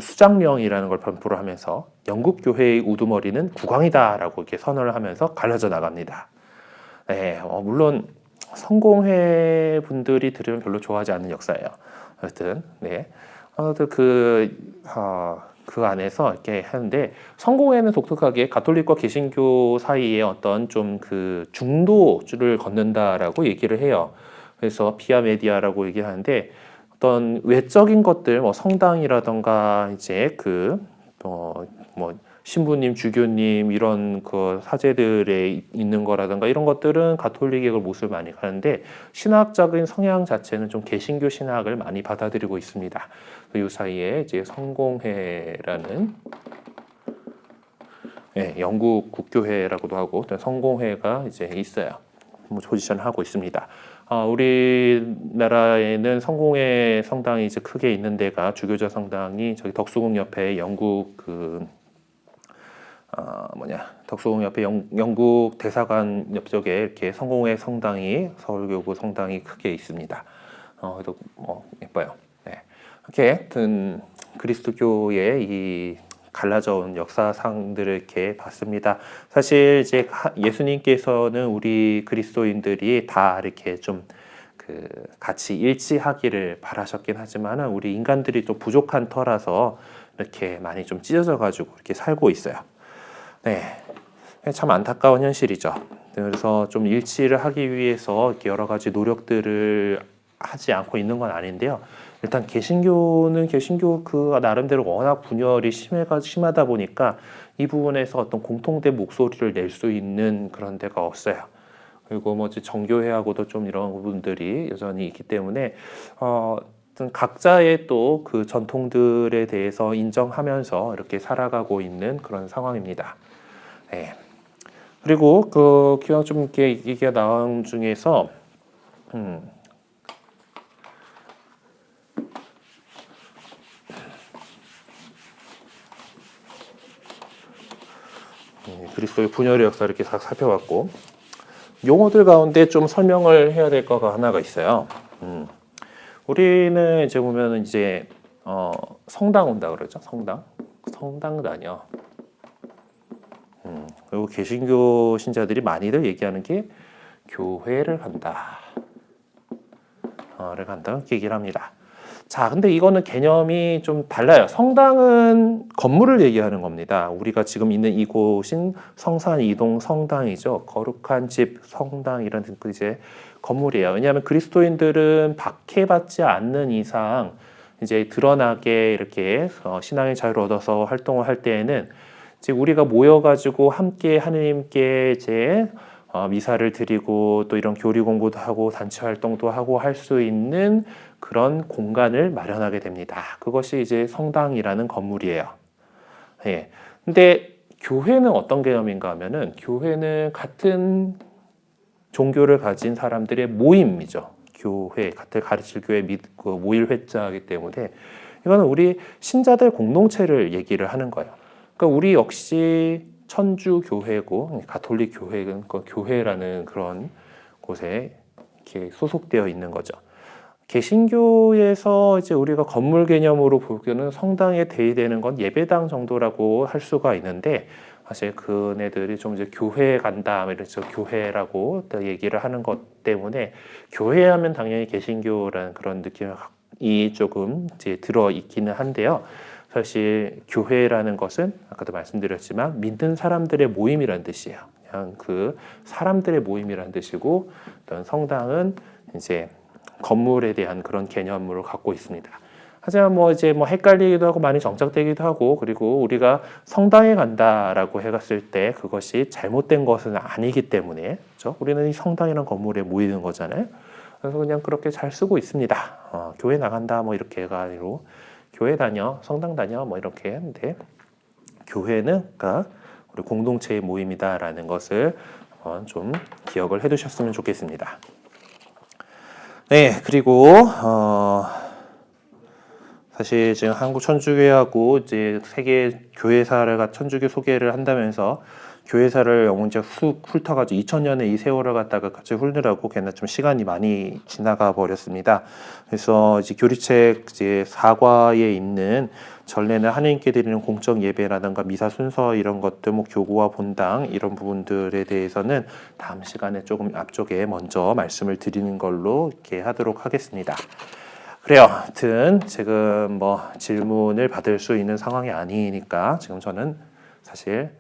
수장령이라는 걸 변포를 하면서 영국 교회의 우두머리는 국왕이다라고 이렇게 선언을 하면서 갈라져 나갑니다. 물론 성공회 분들이 들으면 별로 좋아하지 않는 역사예요. 하여튼 그 안에서 이렇게 하는데, 성공회는 독특하게 가톨릭과 개신교 사이에 어떤 좀 그 중도를 걷는다라고 얘기를 해요. 그래서 비아 메디아라고 얘기하는데, 어떤 외적인 것들, 뭐 성당이라던가 이제 뭐 신부님, 주교님 이런 그 사제들에 있는 거라든가 이런 것들은 가톨릭의 모습을 많이 하는데, 신학적인 성향 자체는 좀 개신교 신학을 많이 받아들이고 있습니다. 이 사이에 이제 성공회라는 영국 국교회라고도 하고 성공회가 이제 있어요. 포지션을 하고 있습니다. 우리나라에는 성공회 성당이 이제 크게 있는 데가 주교자 성당이 저기 덕수궁 옆에 영국 덕수궁 옆에 영국 대사관 옆쪽에 이렇게 성공회 성당이 서울교구 성당이 크게 있습니다. 그래도 예뻐요. 이렇게 그리스도교의 이 갈라져 온 역사상들을 이렇게 봤습니다. 사실 이제 예수님께서는 우리 그리스도인들이 다 이렇게 좀 같이 일치하기를 바라셨긴 하지만은 우리 인간들이 좀 부족한 터라서 이렇게 많이 좀 찢어져 가지고 이렇게 살고 있어요. 참 안타까운 현실이죠. 그래서 좀 일치를 하기 위해서 이렇게 여러 가지 노력들을 하지 않고 있는 건 아닌데요. 일단 개신교는 개신교 그 나름대로 워낙 분열이 심하다 보니까 이 부분에서 어떤 공통된 목소리를 낼 수 있는 그런 데가 없어요. 그리고 뭐 정교회하고도 좀 이런 부분들이 여전히 있기 때문에 각자의 또 그 전통들에 대해서 인정하면서 이렇게 살아가고 있는 그런 상황입니다. 그리고 그 기왕 좀 이렇게 얘기가 나온 중에서 그리스도의 분열의 역사를 이렇게 다 살펴봤고, 용어들 가운데 좀 설명을 해야 될 거가 하나가 있어요. 우리는 이제 보면은 이제 성당 온다 그러죠. 성당 다녀. 그리고 개신교 신자들이 많이들 얘기하는 게 교회를 간다. 를 간다 이렇게 얘기를 합니다. 자, 근데 이거는 개념이 좀 달라요. 성당은 건물을 얘기하는 겁니다. 우리가 지금 있는 이곳인 성산 이동 성당이죠. 거룩한 집 성당이라는 그 이제 건물이에요. 왜냐하면 그리스도인들은 박해받지 않는 이상 이제 드러나게 이렇게 신앙의 자유를 얻어서 활동을 할 때에는 이제 우리가 모여가지고 함께 하느님께 이제 미사를 드리고 또 이런 교리 공부도 하고 단체 활동도 하고 할 수 있는 그런 공간을 마련하게 됩니다. 그것이 이제 성당이라는 건물이에요. 예. 근데 교회는 어떤 개념인가 하면은 교회는 같은 종교를 가진 사람들의 모임이죠. 교회, 같은 가르칠 교회 그 모일 회자이기 때문에 이거는 우리 신자들 공동체를 얘기를 하는 거예요. 그러니까 우리 역시 천주 교회고 가톨릭 교회는 그 교회라는 그런 곳에 이렇게 소속되어 있는 거죠. 개신교에서 이제 우리가 건물 개념으로 보기에는 성당에 대의되는 건 예배당 정도라고 할 수가 있는데 사실 그네들이 좀 이제 교회 간다, 이래서 교회라고 얘기를 하는 것 때문에 교회하면 당연히 개신교라는 그런 느낌이 조금 이제 들어 있기는 한데요. 사실 교회라는 것은 아까도 말씀드렸지만 믿는 사람들의 모임이라는 뜻이에요. 그냥 그 사람들의 모임이라는 뜻이고, 어떤 성당은 이제 건물에 대한 그런 개념으로 갖고 있습니다. 하지만 뭐 이제 뭐 헷갈리기도 하고 많이 정착되기도 하고, 그리고 우리가 성당에 간다라고 해갔을 때 그것이 잘못된 것은 아니기 때문에, 그렇죠? 우리는 이 성당이라는 건물에 모이는 거잖아요. 그래서 그냥 그렇게 잘 쓰고 있습니다. 교회 나간다 뭐 이렇게가 아니고 교회 다녀, 성당 다녀 뭐 이렇게 하는데, 교회는 그러니까 우리 공동체의 모임이다라는 것을 좀 기억을 해두셨으면 좋겠습니다. 네, 그리고 사실 지금 한국 천주교하고 이제 세계 교회사를 천주교 소개를 한다면서 교회사를 언제 훑어가지고 2000년에 이 세월을 갖다가 같이 훑느라고 걔는 좀 시간이 많이 지나가 버렸습니다. 그래서 이제 교리책 이제 4과에 있는 전례는 하느님께 드리는 공적 예배라든가 미사 순서 이런 것들, 뭐 교구와 본당 이런 부분들에 대해서는 다음 시간에 조금 앞쪽에 먼저 말씀을 드리는 걸로 이렇게 하도록 하겠습니다. 그래요. 하여튼 지금 뭐 질문을 받을 수 있는 상황이 아니니까 지금 저는 사실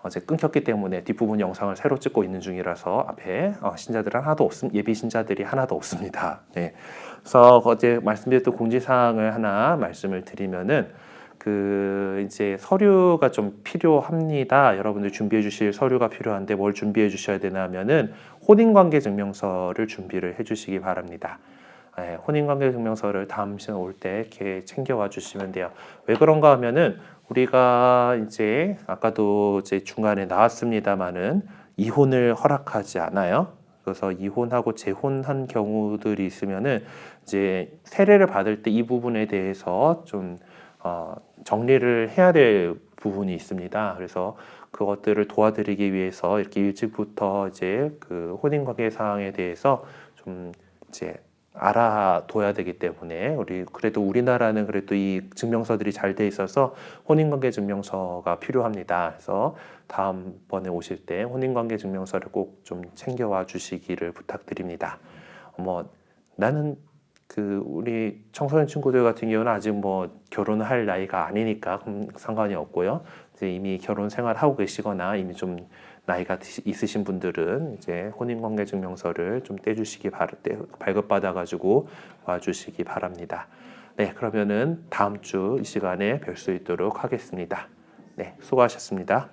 어제 끊겼기 때문에 뒷부분 영상을 새로 찍고 있는 중이라서 앞에 신자들은 하나도 예비 신자들이 하나도 없습니다. 네. 그래서 어제 말씀드렸던 공지사항을 하나 말씀을 드리면은 이제 서류가 좀 필요합니다. 여러분들 준비해 주실 서류가 필요한데 뭘 준비해 주셔야 되냐면은 혼인관계 증명서를 준비를 해 주시기 바랍니다. 네, 혼인관계 증명서를 다음 시간 올 때 이렇게 챙겨와 주시면 돼요. 왜 그런가 하면은 우리가 이제 아까도 이제 중간에 나왔습니다만은 이혼을 허락하지 않아요. 그래서 이혼하고 재혼한 경우들이 있으면은 이제 세례를 받을 때 이 부분에 대해서 좀 정리를 해야 될 부분이 있습니다. 그래서 그것들을 도와드리기 위해서 이렇게 일찍부터 이제 그 혼인관계 사항에 대해서 좀 이제 알아둬야 되기 때문에 그래도 우리나라는 그래도 이 증명서들이 잘 돼 있어서 혼인관계 증명서가 필요합니다. 그래서 다음번에 오실 때 혼인관계 증명서를 꼭 좀 챙겨와 주시기를 부탁드립니다. 나는 우리 청소년 친구들 같은 경우는 아직 뭐 결혼을 할 나이가 아니니까 상관이 없고요. 이제 이미 결혼 생활하고 계시거나 이미 좀 나이가 있으신 분들은 이제 혼인관계 증명서를 좀 떼주시기 발급받아가지고 와주시기 바랍니다. 네, 그러면은 다음 주 이 시간에 뵐 수 있도록 하겠습니다. 네, 수고하셨습니다.